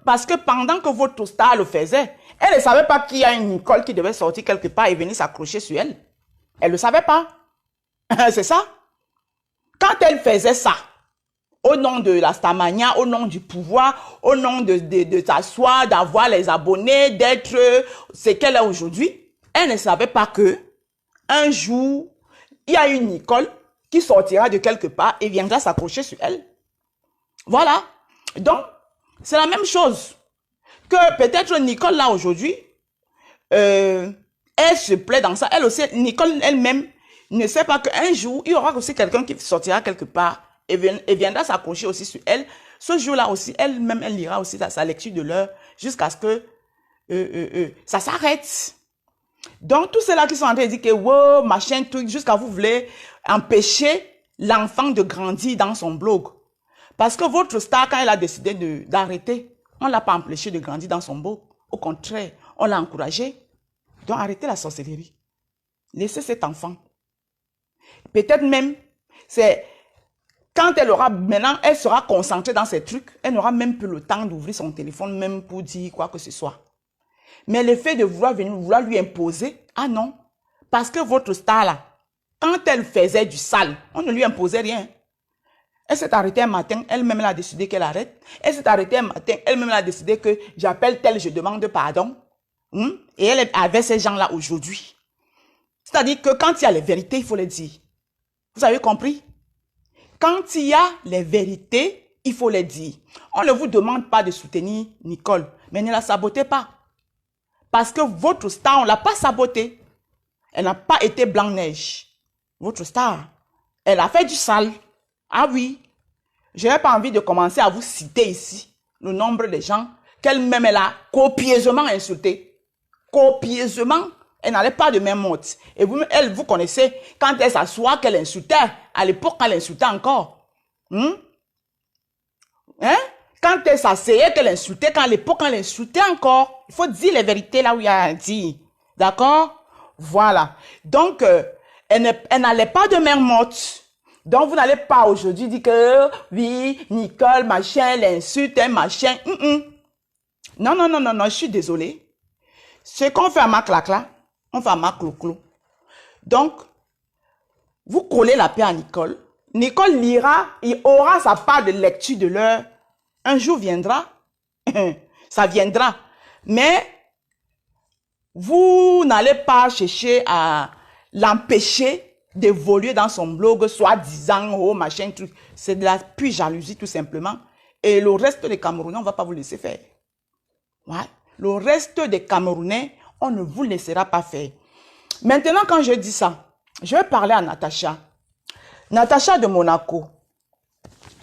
Parce que pendant que votre star le faisait, elle ne savait pas qu'il y a une Nicole qui devait sortir quelque part et venir s'accrocher sur elle. Elle ne le savait pas. C'est ça. Quand elle faisait ça, au nom de la Starmania, au nom du pouvoir, au nom de s'asseoir, d'avoir les abonnés, d'être ce qu'elle est aujourd'hui, elle ne savait pas que un jour, il y a une Nicole qui sortira de quelque part et viendra s'accrocher sur elle. Voilà. Donc, c'est la même chose. Que peut-être Nicole, là, aujourd'hui, elle se plaît dans ça. Elle aussi, Nicole elle-même, ne sait pas qu'un jour, il y aura aussi quelqu'un qui sortira quelque part et viendra s'accrocher aussi sur elle. Ce jour-là aussi, elle-même, elle lira aussi sa lecture de l'heure jusqu'à ce que ça s'arrête. Donc, tous ceux-là qui sont en train de dire que, wow, machin, truc, jusqu'à vous voulez empêcher l'enfant de grandir dans son blog. Parce que votre star, quand elle a décidé d'arrêter, on ne l'a pas empêché de grandir dans son blog. Au contraire, on l'a encouragé. Donc, arrêtez la sorcellerie. Laissez cet enfant. Peut-être même, c'est quand elle aura, maintenant, elle sera concentrée dans ses trucs, elle n'aura même plus le temps d'ouvrir son téléphone, même pour dire quoi que ce soit. Mais le fait de vouloir lui imposer, ah non, parce que votre star là, quand elle faisait du sale, on ne lui imposait rien. Elle s'est arrêtée un matin, elle-même elle a décidé qu'elle arrête. Elle s'est arrêtée un matin, elle-même elle a décidé que j'appelle tel, je demande pardon. Et elle est avec ces gens-là aujourd'hui. C'est-à-dire que quand il y a les vérités, il faut les dire. Vous avez compris? Quand il y a les vérités, il faut les dire. On ne vous demande pas de soutenir Nicole, mais ne la sabotez pas. Parce que votre star, on ne l'a pas sabotée. Elle n'a pas été blanc-neige. Votre star, elle a fait du sale. Ah oui. Je n'ai pas envie de commencer à vous citer ici le nombre de gens qu'elle-même elle a copieusement insulté. Copieusement. Elle n'allait pas de même mode. Et vous, elle, vous connaissez, quand elle s'assoit, qu'elle insultait. À l'époque, quand elle insultait encore. Quand elle s'asseyait, qu'elle insultait. Quand à l'époque, quand elle insultait encore. Il faut dire les vérités là où il y a à dire. D'accord? Voilà. Donc, elle n'allait pas de même mode. Donc, vous n'allez pas aujourd'hui dire que, oui, Nicole, machin, l'insulte, machin. Non, non, non, non, non, je suis désolée. Ce qu'on fait à ma claque là, on fait à ma clou-clou. Donc, vous collez la paix à Nicole. Nicole lira, il aura sa part de lecture de l'heure. Un jour viendra, ça viendra. Mais, vous n'allez pas chercher à l'empêcher d'évoluer dans son blog, soi-disant, oh, machin, truc. C'est de la pure jalousie, tout simplement. Et le reste des Camerounais, on ne va pas vous laisser faire. Ouais. Le reste des Camerounais, on ne vous laissera pas faire. Maintenant, quand je dis ça, je vais parler à Natacha. Natacha de Monaco.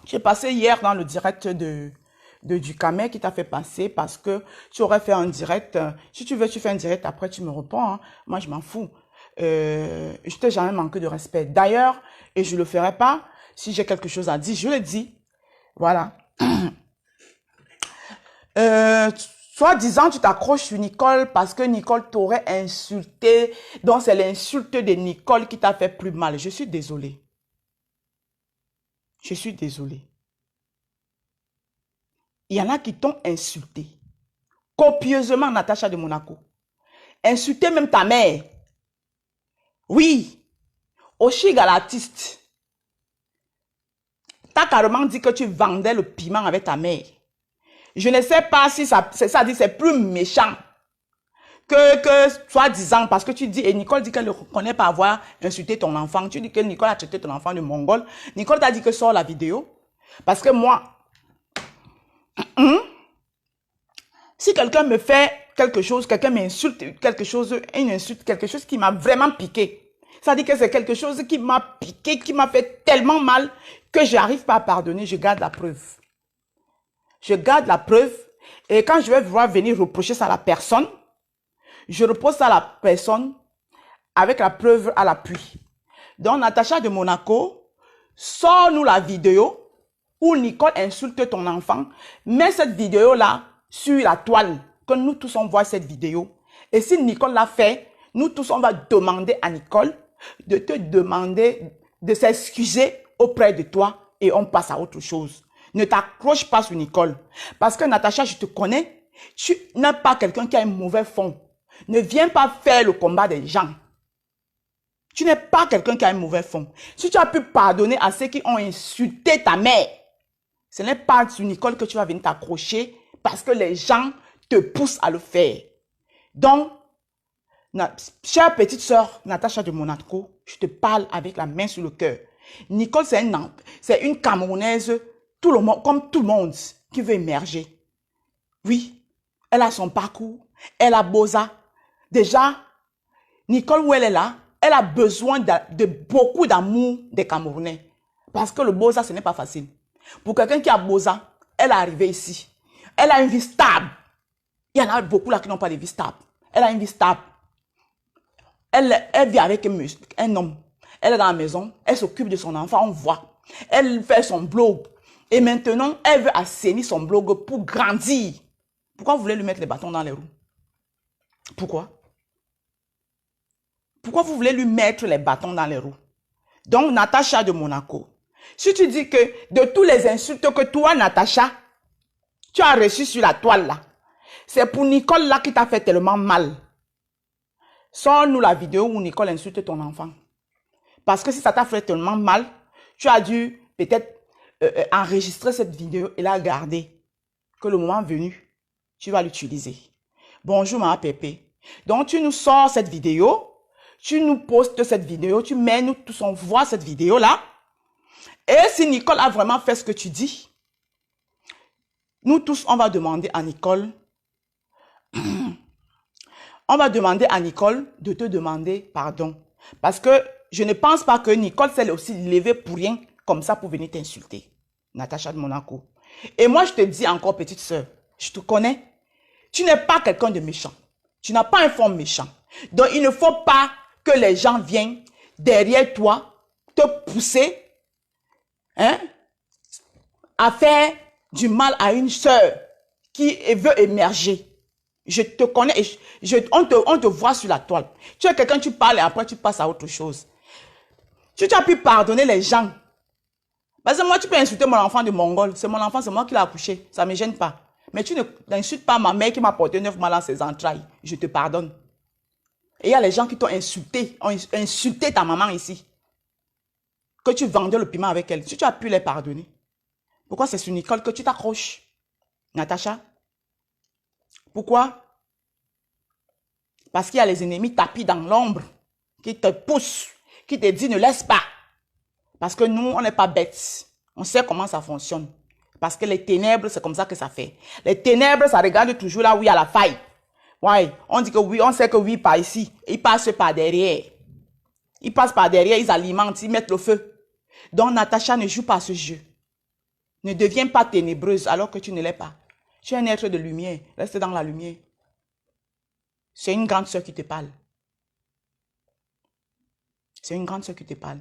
J'ai passé hier dans le direct de Ducamel qui t'a fait passer parce que tu aurais fait un direct. Si tu veux, tu fais un direct, après tu me réponds. Hein. Moi, je m'en fous. Je t'ai jamais manqué de respect. D'ailleurs, et je le ferai pas, si j'ai quelque chose à dire, je le dis. Voilà. Soi-disant, tu t'accroches sur Nicole parce que Nicole t'aurait insulté. Donc, c'est l'insulte de Nicole qui t'a fait plus mal. Je suis désolée. Je suis désolée. Il y en a qui t'ont insulté. Copieusement, Natacha de Monaco. Insulté même ta mère. Oui. Oshiga l'artiste. T'as carrément dit que tu vendais le piment avec ta mère. Je ne sais pas si c'est plus méchant que soi-disant, parce que tu dis, et Nicole dit qu'elle ne reconnaît pas avoir insulté ton enfant. Tu dis que Nicole a traité ton enfant de mongol. Nicole t'a dit que sort la vidéo. Parce que moi, Si quelqu'un me fait quelque chose, quelqu'un m'insulte quelque chose, une insulte, quelque chose qui m'a vraiment piqué. Ça dit que c'est quelque chose qui m'a piqué, qui m'a fait tellement mal que je n'arrive pas à pardonner. Je garde la preuve. Je garde la preuve et quand je vais vouloir venir reprocher ça à la personne, je repose ça à la personne avec la preuve à l'appui. Donc, Natacha de Monaco, sors-nous la vidéo où Nicole insulte ton enfant. Mets cette vidéo-là sur la toile, que nous tous on voit cette vidéo. Et si Nicole l'a fait, nous tous on va demander à Nicole de te demander de s'excuser auprès de toi et on passe à autre chose. Ne t'accroche pas sur Nicole. Parce que Natacha, je te connais, tu n'es pas quelqu'un qui a un mauvais fond. Ne viens pas faire le combat des gens. Tu n'es pas quelqu'un qui a un mauvais fond. Si tu as pu pardonner à ceux qui ont insulté ta mère, ce n'est pas sur Nicole que tu vas venir t'accrocher parce que les gens te poussent à le faire. Donc, chère petite sœur Natacha de Monaco, je te parle avec la main sur le cœur. Nicole, c'est une Camerounaise, comme tout le monde, qui veut émerger. Oui, elle a son parcours, elle a Boza. Déjà, Nicole, où elle est là, elle a besoin de beaucoup d'amour des Camerounais. Parce que le Boza, ce n'est pas facile. Pour quelqu'un qui a Boza, elle est arrivée ici. Elle a une vie stable. Il y en a beaucoup là qui n'ont pas de vie stable. Elle a une vie stable. Elle vit avec un homme. Elle est dans la maison. Elle s'occupe de son enfant. On voit. Elle fait son blog. Et maintenant, elle veut assainir son blog pour grandir. Pourquoi vous voulez lui mettre les bâtons dans les roues? Pourquoi? Pourquoi vous voulez lui mettre les bâtons dans les roues? Donc, Natacha de Monaco, si tu dis que de tous les insultes que toi, Natacha, tu as reçus sur la toile là, c'est pour Nicole là qui t'a fait tellement mal. Sors-nous la vidéo où Nicole insulte ton enfant. Parce que si ça t'a fait tellement mal, tu as dû peut-être enregistrer cette vidéo et la garder. Que le moment venu, tu vas l'utiliser. Bonjour, ma Pépé. Donc, tu nous sors cette vidéo, tu nous postes cette vidéo, tu mets, nous tous, on voit cette vidéo-là. Et si Nicole a vraiment fait ce que tu dis, nous tous, on va demander à Nicole, de te demander pardon. Parce que je ne pense pas que Nicole s'est aussi levée pour rien comme ça pour venir t'insulter. Natacha de Monaco. Et moi, je te dis encore, petite sœur, je te connais. Tu n'es pas quelqu'un de méchant. Tu n'as pas un fond méchant. Donc, il ne faut pas que les gens viennent derrière toi te pousser à faire du mal à une sœur qui veut émerger. Je te connais et on te voit sur la toile. Tu es quelqu'un, tu parles et après tu passes à autre chose. Tu as pu pardonner les gens. Parce que moi, tu peux insulter mon enfant de Mongol. C'est mon enfant, c'est moi qui l'ai accouché. Ça ne me gêne pas. Mais tu n'insultes pas ma mère qui m'a porté 9 mois dans ses entrailles. Je te pardonne. Et il y a les gens qui t'ont insulté, ont insulté ta maman ici. Que tu vendais le piment avec elle. Si tu as pu les pardonner. Pourquoi c'est sur Nicole que tu t'accroches? Natacha? Pourquoi? Parce qu'il y a les ennemis tapis dans l'ombre qui te poussent, qui te disent ne laisse pas. Parce que nous, on n'est pas bêtes. On sait comment ça fonctionne. Parce que les ténèbres, c'est comme ça que ça fait. Les ténèbres, ça regarde toujours là où il y a la faille. Ouais, on dit que oui, on sait que oui, par ici. Ils passent par derrière. Ils passent par derrière, ils alimentent, ils mettent le feu. Donc, Natacha, ne joue pas ce jeu. Ne deviens pas ténébreuse alors que tu ne l'es pas. Tu es un être de lumière. Reste dans la lumière. C'est une grande sœur qui te parle. C'est une grande sœur qui te parle.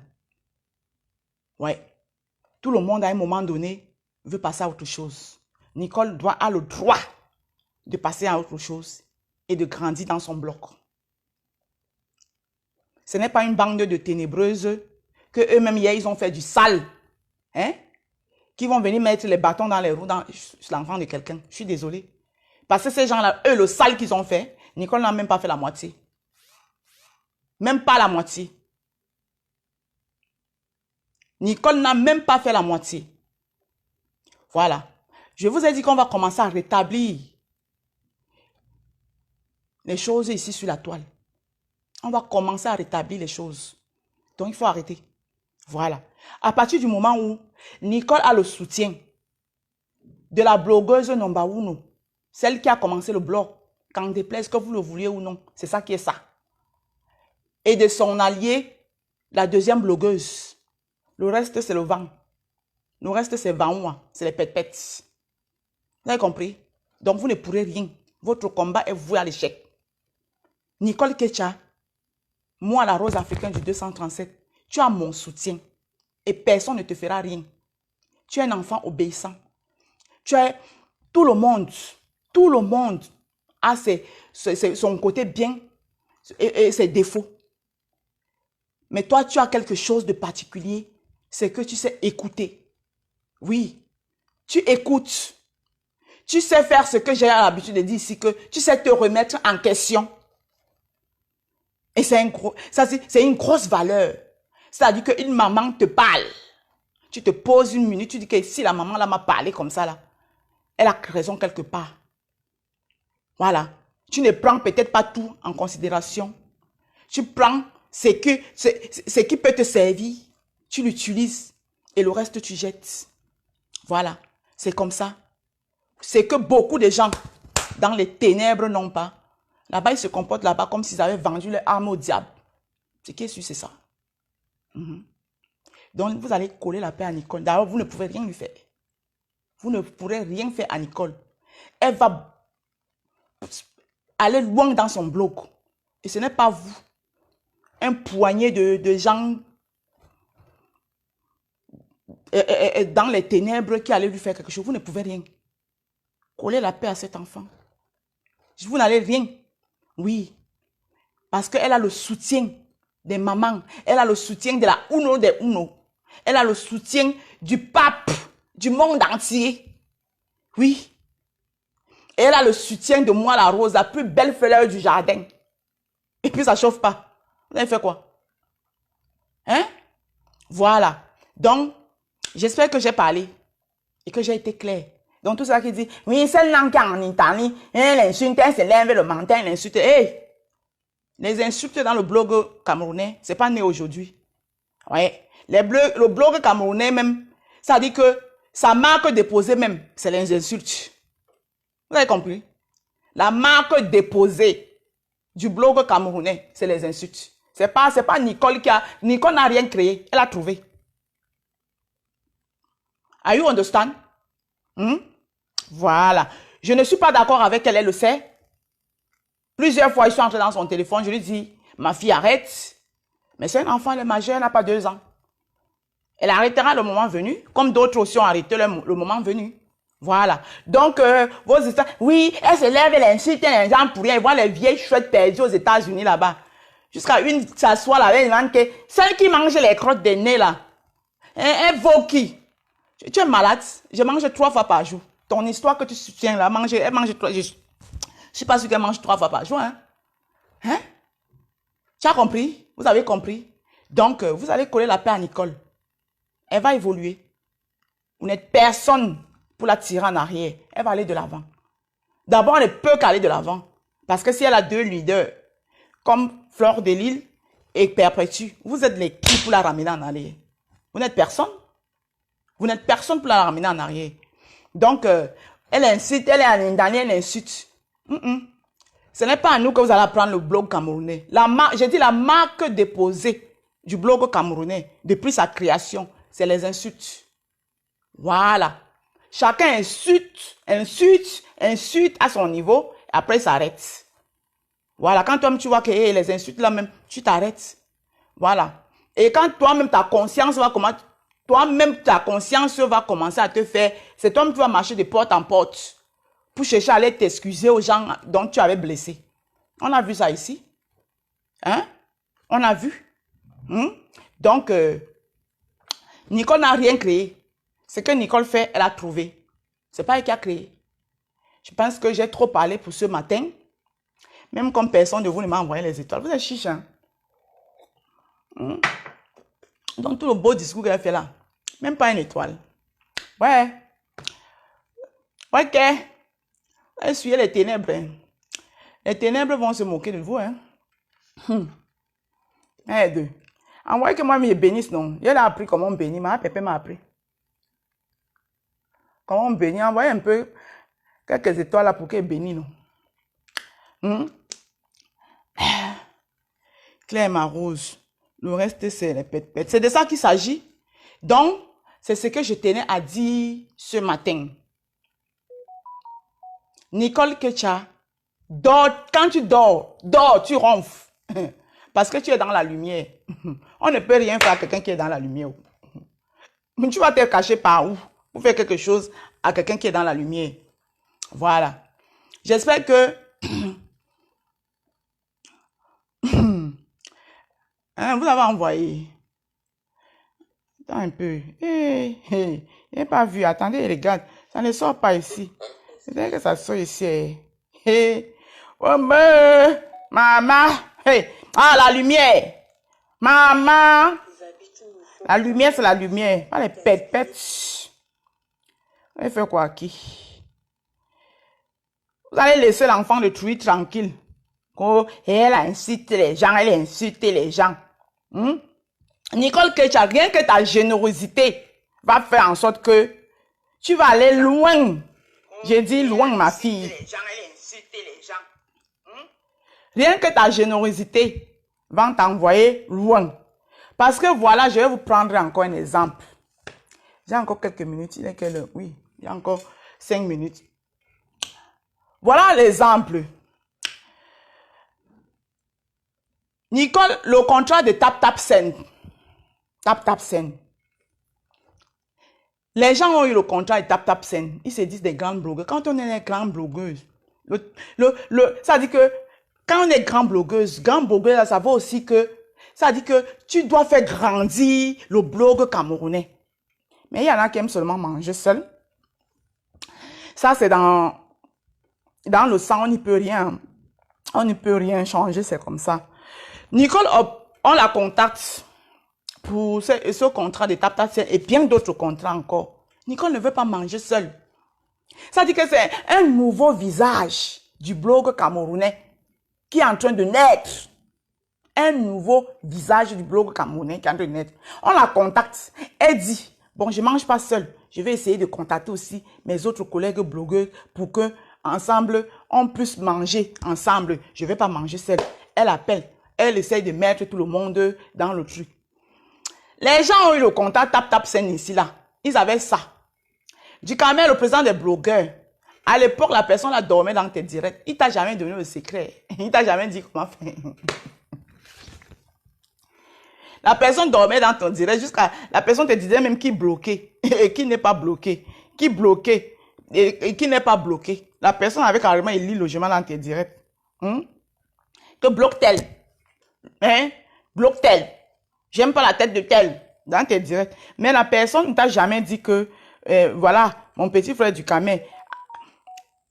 Ouais. Tout le monde, à un moment donné, veut passer à autre chose. Nicole a le droit de passer à autre chose et de grandir dans son bloc. Ce n'est pas une bande de ténébreuses que eux-mêmes, hier, ils ont fait du sale. Hein? Qui vont venir mettre les bâtons dans les roues sur l'enfant de quelqu'un. Je suis désolée. Parce que ces gens-là, eux, le sale qu'ils ont fait, Nicole n'a même pas fait la moitié. Même pas la moitié. Nicole n'a même pas fait la moitié. Voilà. Je vous ai dit qu'on va commencer à rétablir les choses ici sur la toile. On va commencer à rétablir les choses. Donc, il faut arrêter. Voilà. À partir du moment où Nicole a le soutien de la blogueuse number 1, Celle qui a commencé le blog, qu'en déplaise que vous le vouliez ou non, c'est ça qui est ça. Et de son allié, la deuxième blogueuse. Le reste, c'est le vent. Le reste, c'est vent, c'est les pètes-pètes. Vous avez compris? Donc, vous ne pourrez rien. Votre combat est voué à l'échec. Nicole Ketcha, moi, la rose africaine du 237, tu as mon soutien. Et personne ne te fera rien. Tu es un enfant obéissant. Tu es... Tout le monde a son côté bien et ses défauts. Mais toi, tu as quelque chose de particulier. C'est que tu sais écouter. Oui, tu écoutes. Tu sais faire ce que j'ai l'habitude de dire ici, que tu sais te remettre en question. Et c'est une grosse valeur. C'est-à-dire qu'une maman te parle. Tu te poses une minute, tu dis que si la maman là m'a parlé comme ça, là, elle a raison quelque part. Voilà. Tu ne prends peut-être pas tout en considération. Tu prends ce qui peut te servir. Tu l'utilises et le reste, tu jettes. Voilà. C'est comme ça. C'est que beaucoup de gens dans les ténèbres n'ont pas. Là-bas, ils se comportent là-bas comme s'ils avaient vendu leur arme au diable. Ce qui est sûr, c'est ça. Donc, vous allez coller la paix à Nicole. D'ailleurs, vous ne pouvez rien lui faire. Vous ne pourrez rien faire à Nicole. Elle va aller loin dans son blog. Et ce n'est pas vous. Un poignet de gens dans les ténèbres qui allaient lui faire quelque chose. Vous ne pouvez rien. Coller la paix à cet enfant. Vous n'allez rien. Oui. Parce qu'elle a le soutien des mamans. Elle a le soutien de la Uno des Uno. Elle a le soutien du pape, du monde entier. Oui. Et elle a le soutien de moi, la rose, la plus belle fleur du jardin. Et puis ça ne chauffe pas. Vous avez fait quoi? Hein? Voilà. Donc, j'espère que j'ai parlé et que j'ai été clair. Donc, tout ça qui dit, oui, c'est l'un qui est en Italie, l'insulte, elle se lève le matin, l'insulte. Hey! Les insultes dans le blog camerounais, ce n'est pas né aujourd'hui. Ouais. Le blog camerounais même, ça dit que sa marque déposée même, c'est les insultes. Vous avez compris? La marque déposée du blog camerounais, c'est les insultes. C'est pas Nicole qui a... Nicole n'a rien créé, elle a trouvé. Are you understand? Voilà. Je ne suis pas d'accord avec elle, elle le sait. Plusieurs fois, je suis entré dans son téléphone, je lui dis, ma fille arrête. Mais c'est un enfant, elle est majeure, elle n'a pas 2 ans. Elle arrêtera le moment venu, comme d'autres aussi ont arrêté le moment venu. Voilà. Donc, vos histoires, oui, elle se lève, elle insulte les gens pour rien. Elle voit les vieilles chouettes perdues aux États-Unis là-bas. Jusqu'à une s'assoit là, elle demande que celle qui mange les crottes des nez là, elle vaut qui? Tu es malade, je mange 3 fois par jour. Ton histoire que tu soutiens là, elle mange 3. Je ne suis pas sûre qu'elle mange 3 fois par jour. Hein? Tu as compris? Vous avez compris? Donc, vous allez coller la paix à Nicole. Elle va évoluer. Vous n'êtes personne pour la tirer en arrière. Elle va aller de l'avant. D'abord, elle ne peut qu'aller de l'avant. Parce que si elle a 2 leaders, comme Fleur de Lille et Perpétue, vous êtes les qui pour la ramener en arrière? Vous n'êtes personne. Vous n'êtes personne pour la ramener en arrière. Donc, elle incite, elle est en Indanie, elle insulte. Ce n'est pas à nous que vous allez apprendre le blog camerounais. J'ai dit la marque déposée du blog camerounais depuis sa création, c'est les insultes. Voilà. Chacun insulte à son niveau, et après il s'arrête. Voilà. Quand toi-même tu vois que les insultes là même, tu t'arrêtes. Voilà. Et quand toi-même ta conscience va commencer, à te faire, c'est toi-même qui vas marcher de porte en porte pour chercher à aller t'excuser aux gens dont tu avais blessé. On a vu ça ici. Hein? On a vu. Donc, Nicole n'a rien créé. Ce que Nicole fait, elle a trouvé. Ce n'est pas elle qui a créé. Je pense que j'ai trop parlé pour ce matin. Même comme personne de vous ne m'a envoyé les étoiles. Vous êtes chiche, hein? Donc, tout le beau discours qu'elle a fait là. Même pas une étoile. Ouais. Ok. Essuyez les ténèbres. Hein. Les ténèbres vont se moquer de vous. Hein. Deux. Envoyez que moi, je bénisse, non. Il a appris comment on bénit. Ma pépé m'a appris. Comment on bénit. Envoyez un peu. Quelques étoiles là pour qu'elle bénisse, non? Claire ma rose. Le reste, c'est les pètes-pètes. C'est de ça qu'il s'agit. Donc, c'est ce que je tenais à dire ce matin. Nicole Kecha, dors. Quand tu dors, tu ronfles. Parce que tu es dans la lumière. On ne peut rien faire à quelqu'un qui est dans la lumière. Mais tu vas te cacher par où pour faire quelque chose à quelqu'un qui est dans la lumière. Voilà. J'espère que hein, vous avez envoyé. Attends un peu. Hey, hey. Il n'est pas vu. Attendez, regarde. Ça ne sort pas ici. C'est que ça sort ici. Hey. Oh, maman. Hey. Ah, la lumière. Maman. La lumière, c'est la lumière. Pas les pètes. Elle fait quoi qui? Vous allez laisser l'enfant de truie tranquille. Oh, elle incite les gens, elle insulte les gens. Nicole Kecha, rien que ta générosité va faire en sorte que tu vas aller loin. J'ai dit loin, ma fille. Rien que ta générosité va t'envoyer loin. Parce que voilà, je vais vous prendre encore un exemple. J'ai encore quelques minutes. Il est quelle heure? Oui, il y a encore 5 minutes. Voilà l'exemple. Nicole, le contrat de TapTapSend. TapTapSend. Les gens ont eu le contrat de TapTapSend. Ils se disent des grandes blogueuses. Quand on est une grande blogueuse, ça dit que quand on est grande blogueuse, ça veut aussi que ça dit que tu dois faire grandir le blog camerounais. Mais il y en a qui aiment seulement manger seul. Ça, c'est dans le sang, on n'y peut rien. On ne peut rien changer, c'est comme ça. Nicole, on la contacte pour ce contrat de TapTapSend et bien d'autres contrats encore. Nicole ne veut pas manger seule. Ça dit que c'est un nouveau visage du blog camerounais qui est en train de naître. Un nouveau visage du blog camerounais qui est en train de naître. On la contacte. Elle dit, bon, je ne mange pas seule. Je vais essayer de contacter aussi mes autres collègues blogueurs pour que ensemble, on puisse manger ensemble. Je ne vais pas manger seule. Elle appelle. Elle essaye de mettre tout le monde dans le truc. Les gens ont eu le contact TapTapSend ici, là. Ils avaient ça. Du Kamel, le président des blogueurs. À l'époque, la personne a dormi dans tes directs. Il t'a jamais donné le secret. Il t'a jamais dit comment faire. La personne dormait dans ton direct jusqu'à... La personne te disait même qui bloqué et qui n'est pas bloqué. Qui bloqué et qui n'est pas bloqué. La personne avait carrément élu le logement dans tes directs. Que bloque-t-elle? Hein? Bloque-t-elle? J'aime pas la tête de tel dans tes directs. Mais la personne ne t'a jamais dit que, voilà, mon petit frère du Camet.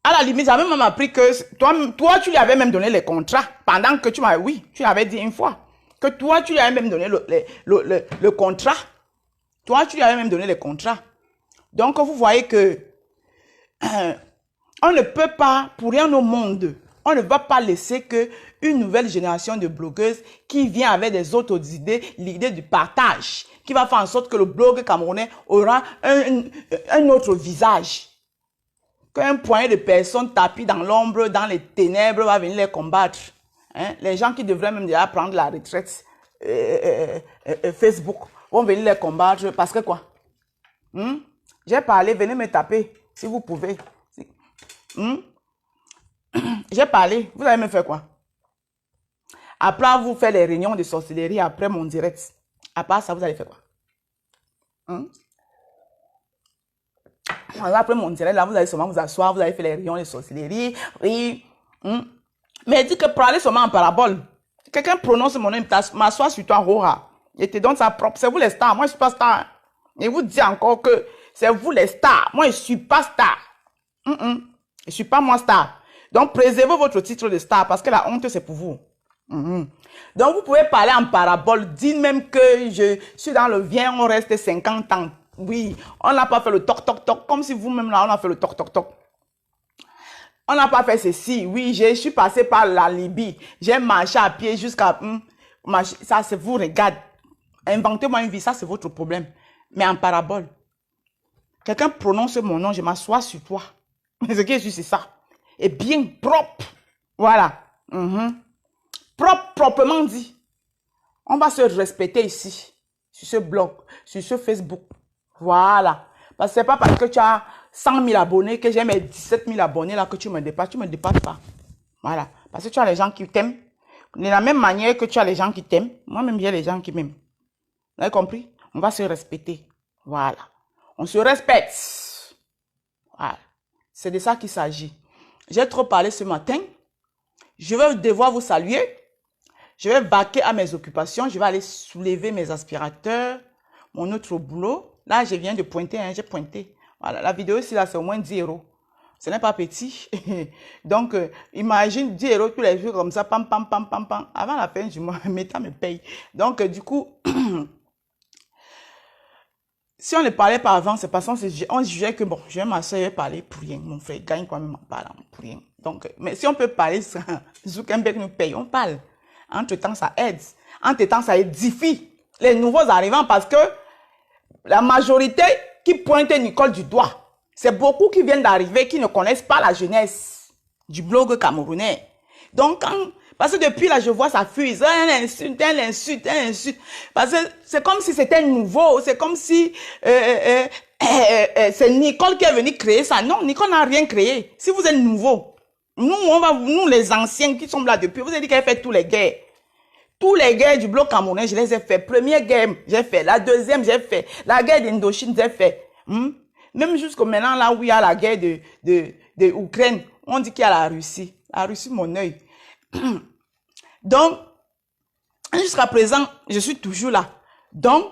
À la limite, j'avais même appris que toi, tu lui avais même donné les contrats. Pendant que tu m'avais, oui, tu l'avais dit une fois. Que toi, tu lui avais même donné le contrat. Toi, tu lui avais même donné les contrats. Donc, vous voyez que on ne peut pas, pour rien au monde, on ne va pas laisser que une nouvelle génération de blogueuses qui vient avec des autres idées, l'idée du partage, qui va faire en sorte que le blog camerounais aura un autre visage. Qu'un point de personnes tapis dans l'ombre, dans les ténèbres, va venir les combattre. Hein? Les gens qui devraient même déjà prendre la retraite, Facebook, vont venir les combattre parce que quoi? J'ai parlé, venez me taper si vous pouvez. J'ai parlé, vous allez me faire quoi? Après vous faire les réunions de sorcellerie après mon direct. À part ça, vous allez faire quoi? Après mon direct, là, vous allez seulement vous asseoir, vous allez faire les réunions de sorcellerie. Oui. Mais dit que parler seulement en parabole. Quelqu'un prononce mon nom, m'assoit sur toi, Rora. Et te donne sa propre. C'est vous les stars, moi je ne suis pas star. Et vous dit encore que c'est vous les stars. Moi je ne suis pas star. Je ne suis pas moi star. Donc préservez votre titre de star parce que la honte c'est pour vous. Donc vous pouvez parler en parabole. Dites même que je suis dans le viens, on reste 50 ans. Oui, on n'a pas fait le toc toc toc. Comme si vous-même là, on a fait le toc toc toc. On n'a pas fait ceci. Oui, je suis passé par la Libye. J'ai marché à pied jusqu'à... ça, c'est vous, regarde. Inventez-moi une vie, ça, c'est votre problème. Mais en parabole. Quelqu'un prononce mon nom, je m'assois sur toi. Ce qui est sûr, c'est ça. Et bien propre. Voilà. Propre, proprement dit. On va se respecter ici, sur ce blog, sur ce Facebook. Voilà. Parce que c'est pas parce que tu as 100 000 abonnés que j'ai mes 17 000 abonnés là que tu me dépasses. Tu me dépasses pas. Voilà. Parce que tu as les gens qui t'aiment. De la même manière que tu as les gens qui t'aiment, moi-même j'ai les gens qui m'aiment. Vous avez compris? On va se respecter. Voilà. On se respecte. Voilà. C'est de ça qu'il s'agit. J'ai trop parlé ce matin. Je vais devoir vous saluer. Je vais vaquer à mes occupations. Je vais aller soulever mes aspirateurs, mon autre boulot. Là, je viens de pointer, hein, j'ai pointé. Voilà, la vidéo ici, là, c'est au moins 10 €. Ce n'est pas petit. Donc, imagine 10 € tous les jours comme ça, pam, pam, pam, pam, pam. Avant la fin du mois, Meta me paye. Donc, du coup, si on ne parlait pas avant, c'est parce qu'on jugeait que, bon, je vais m'asseoir, je vais parler pour rien. Mon frère gagne quand même en parlant pour rien. Donc, mais si on peut parler sans Zuckerberg nous paye, on parle. Entre-temps, ça aide. Entre-temps, ça édifie les nouveaux arrivants parce que la majorité qui pointe Nicole du doigt, c'est beaucoup qui viennent d'arriver, qui ne connaissent pas la jeunesse du blog camerounais. Donc, parce que depuis là, je vois ça fuse. Elle insulte, elle insulte, elle insulte. Parce que c'est comme si c'était nouveau. C'est comme si c'est Nicole qui est venue créer ça. Non, Nicole n'a rien créé. Si vous êtes nouveau, nous les anciens qui sont là depuis, vous avez dit qu'elle fait tous les guerres. Tous les guerres du bloc camerounais, je les ai fait. Première guerre, j'ai fait. La deuxième, j'ai fait. La guerre d'Indochine, j'ai fait. Même jusqu'au maintenant, là où il y a la guerre de Ukraine, on dit qu'il y a la Russie. La Russie, mon œil. Donc, jusqu'à présent, je suis toujours là. Donc,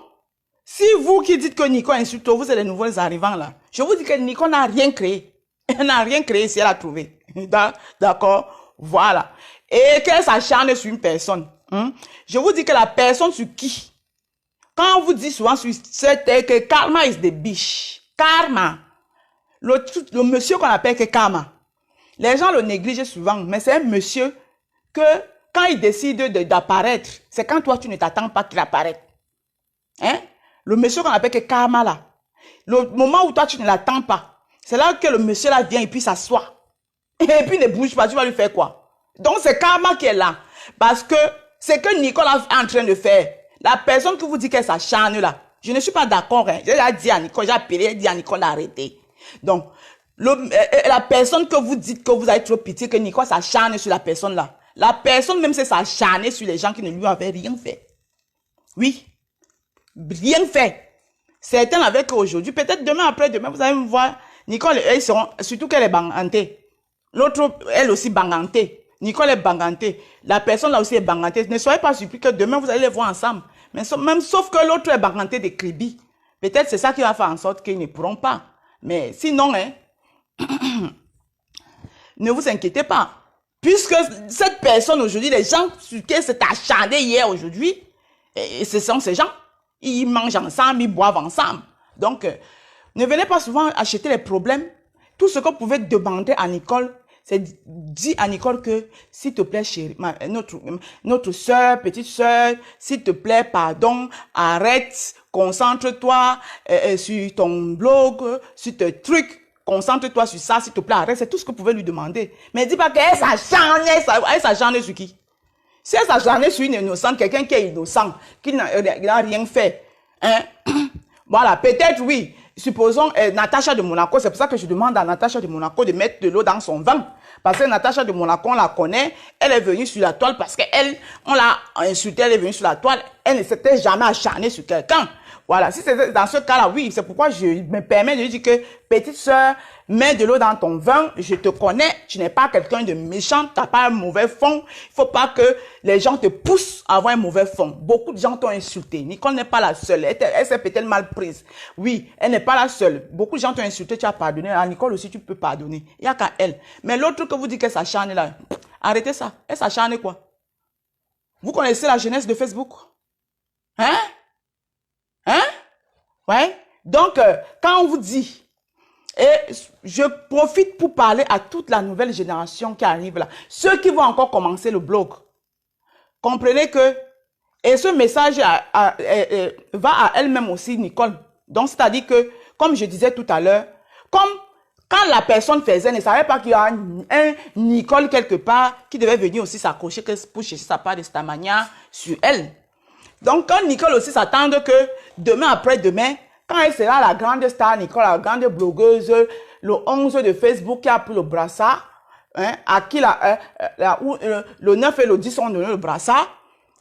si vous qui dites que Nicole insulte, vous êtes les nouveaux arrivants là, je vous dis que Nicole n'a rien créé. Elle n'a rien créé si elle a trouvé. D'accord? Voilà. Et qu'elle s'acharne sur une personne. Je vous dis que la personne sur qui, quand on vous dit souvent sur cette terre que karma is the bitch. Karma. Le monsieur qu'on appelle que karma. Les gens le négligent souvent, mais c'est un monsieur que quand il décide d'apparaître, c'est quand toi tu ne t'attends pas qu'il apparaisse. Hein? Le monsieur qu'on appelle que karma là. Le moment où toi tu ne l'attends pas, c'est là que le monsieur là vient et puis s'assoit. Et puis ne bouge pas, tu vas lui faire quoi? Donc c'est karma qui est là. Parce que c'est que Nicolas est en train de faire. La personne qui vous dit qu'elle s'acharne là, je ne suis pas d'accord. Hein. J'ai dit à Nicole, j'ai appelé, j'ai dit à Nicole d'arrêter. Donc, la personne que vous dites que vous avez trop pitié, que Nicole s'acharne sur la personne là. La personne même s'est s'acharnée sur les gens qui ne lui avaient rien fait. Oui. Rien fait. Certains avec aujourd'hui, peut-être demain, après-demain, vous allez me voir. Nicole, elles seront, surtout qu'elle est bangantée. L'autre, elle aussi bangantée. Nicole est bangantée. La personne là aussi est bangantée. Ne soyez pas surpris que demain, vous allez les voir ensemble. Mais même sauf que l'autre est bangantée de cribis. Peut-être c'est ça qui va faire en sorte qu'ils ne pourront pas. Mais sinon, hein, ne vous inquiétez pas. Puisque cette personne aujourd'hui, les gens sur qui s'est acharné hier aujourd'hui, et ce sont ces gens. Ils mangent ensemble, ils boivent ensemble. Donc, ne venez pas souvent acheter les problèmes. Tout ce que vous pouvez demander à Nicole, c'est dire à Nicole que, s'il te plaît, chérie, notre soeur, petite soeur, s'il te plaît, pardon, arrête, concentre-toi sur ton blog, sur tes trucs, concentre-toi sur ça, s'il te plaît, arrête. C'est tout ce que vous pouvez lui demander. Mais dis pas qu'elle s'acharne sur qui? Si elle s'acharne sur une innocente, quelqu'un qui est innocent, qui n'a rien fait, hein? Voilà, peut-être oui. Supposons Natacha de Monaco, c'est pour ça que je demande à Natacha de Monaco de mettre de l'eau dans son vin. Parce que Natacha de Monaco, on la connaît, elle est venue sur la toile parce qu'elle, on l'a insultée, elle est venue sur la toile, elle ne s'était jamais acharnée sur quelqu'un. Voilà, si c'est dans ce cas-là, oui, c'est pourquoi je me permets de lui dire que, petite sœur, mets de l'eau dans ton vin, je te connais, tu n'es pas quelqu'un de méchant, tu n'as pas un mauvais fond, il faut pas que les gens te poussent à avoir un mauvais fond. Beaucoup de gens t'ont insulté, Nicole n'est pas la seule, elle s'est peut-être mal prise. Oui, elle n'est pas la seule, beaucoup de gens t'ont insulté, tu as pardonné, à Nicole aussi tu peux pardonner, il n'y a qu'à elle. Mais l'autre que vous dites qu'elle s'acharne là, arrêtez ça, elle s'acharne quoi? Vous connaissez la jeunesse de Facebook? Hein? Hein? Ouais. Donc, quand on vous dit, et je profite pour parler à toute la nouvelle génération qui arrive là, ceux qui vont encore commencer le blog, comprenez que, et ce message va à elle-même aussi, Nicole. Donc, c'est-à-dire que, comme je disais tout à l'heure, comme Quand la personne faisait, ne savait pas qu'il y a un Nicole quelque part qui devait venir aussi s'accrocher pour chercher sa part de Stamania sur elle. Donc, quand Nicole aussi s'attend que demain après-demain, quand elle sera la grande star, Nicole, la grande blogueuse, le 11 de Facebook qui a pris le brassard, hein, à qui le 9 et le 10 ont donné le brassard,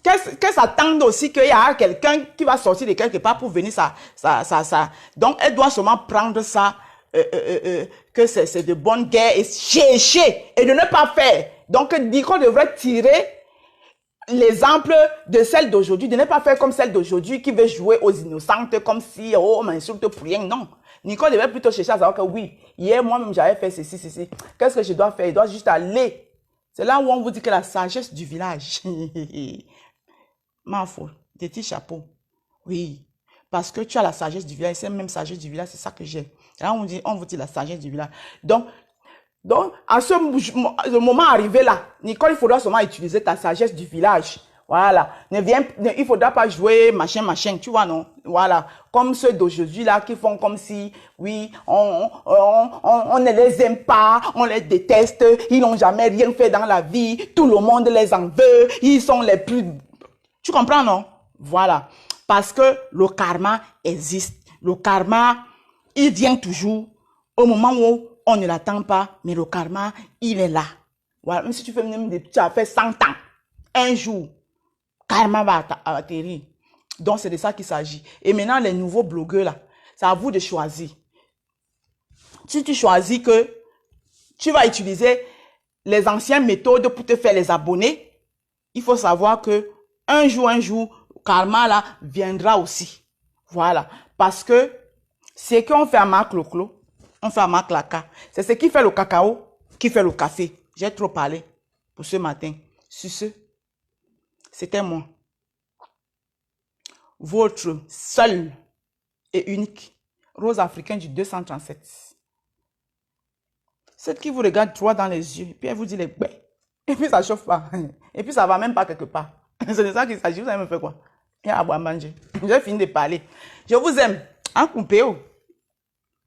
qu'elle s'attend aussi qu'il y a quelqu'un qui va sortir de quelque part pour venir ça. Donc, elle doit seulement prendre ça, que c'est de bonne guerre et chercher et de ne pas faire. Donc, Nicole devrait tirer l'exemple de celle d'aujourd'hui, de ne pas faire comme celle d'aujourd'hui qui veut jouer aux innocentes comme si, oh, on m'insulte pour rien. Non. Nicole devait plutôt chercher à savoir que oui, hier, moi-même, j'avais fait ceci. Qu'est-ce que je dois faire? Je dois juste aller. C'est là où on vous dit que la sagesse du village. M'en faut. Des petits chapeaux. Oui. Parce que tu as la sagesse du village. C'est même sagesse du village, c'est ça que j'ai. Là, on vous dit la sagesse du village. Donc, à ce moment arrivé là, Nicole, il faudra seulement utiliser ta sagesse du village. Voilà. Il faudra pas jouer machin, tu vois, non? Voilà. Comme ceux d'aujourd'hui là qui font comme si, oui, on ne les aime pas, on les déteste, ils n'ont jamais rien fait dans la vie, tout le monde les en veut, ils sont les plus... Tu comprends, non? Voilà. Parce que le karma existe. Le karma, il vient toujours au moment où on ne l'attend pas, mais le karma, il est là. Voilà. Même si tu as fait 100 ans, un jour, karma va atterrir. Donc, c'est de ça qu'il s'agit. Et maintenant, les nouveaux blogueurs, là, c'est à vous de choisir. Si tu choisis que tu vas utiliser les anciennes méthodes pour te faire les abonnés, il faut savoir que un jour, karma, là, viendra aussi. Voilà. Parce que c'est qu'on fait à Marc Loclo, on fait à Marc Laka. C'est ce qui fait le cacao, qui fait le café. J'ai trop parlé pour ce matin. Sur ce, c'était moi. Votre seul et unique rose africain du 237. Celle qui vous regarde droit dans les yeux, et puis elle vous dit les baies. Et puis ça chauffe pas. Et puis ça va même pas quelque part. C'est de ça qu'il s'agit. Vous avez me fait quoi? Il y a à boire manger. J'ai fini de parler. Je vous aime. En coupé.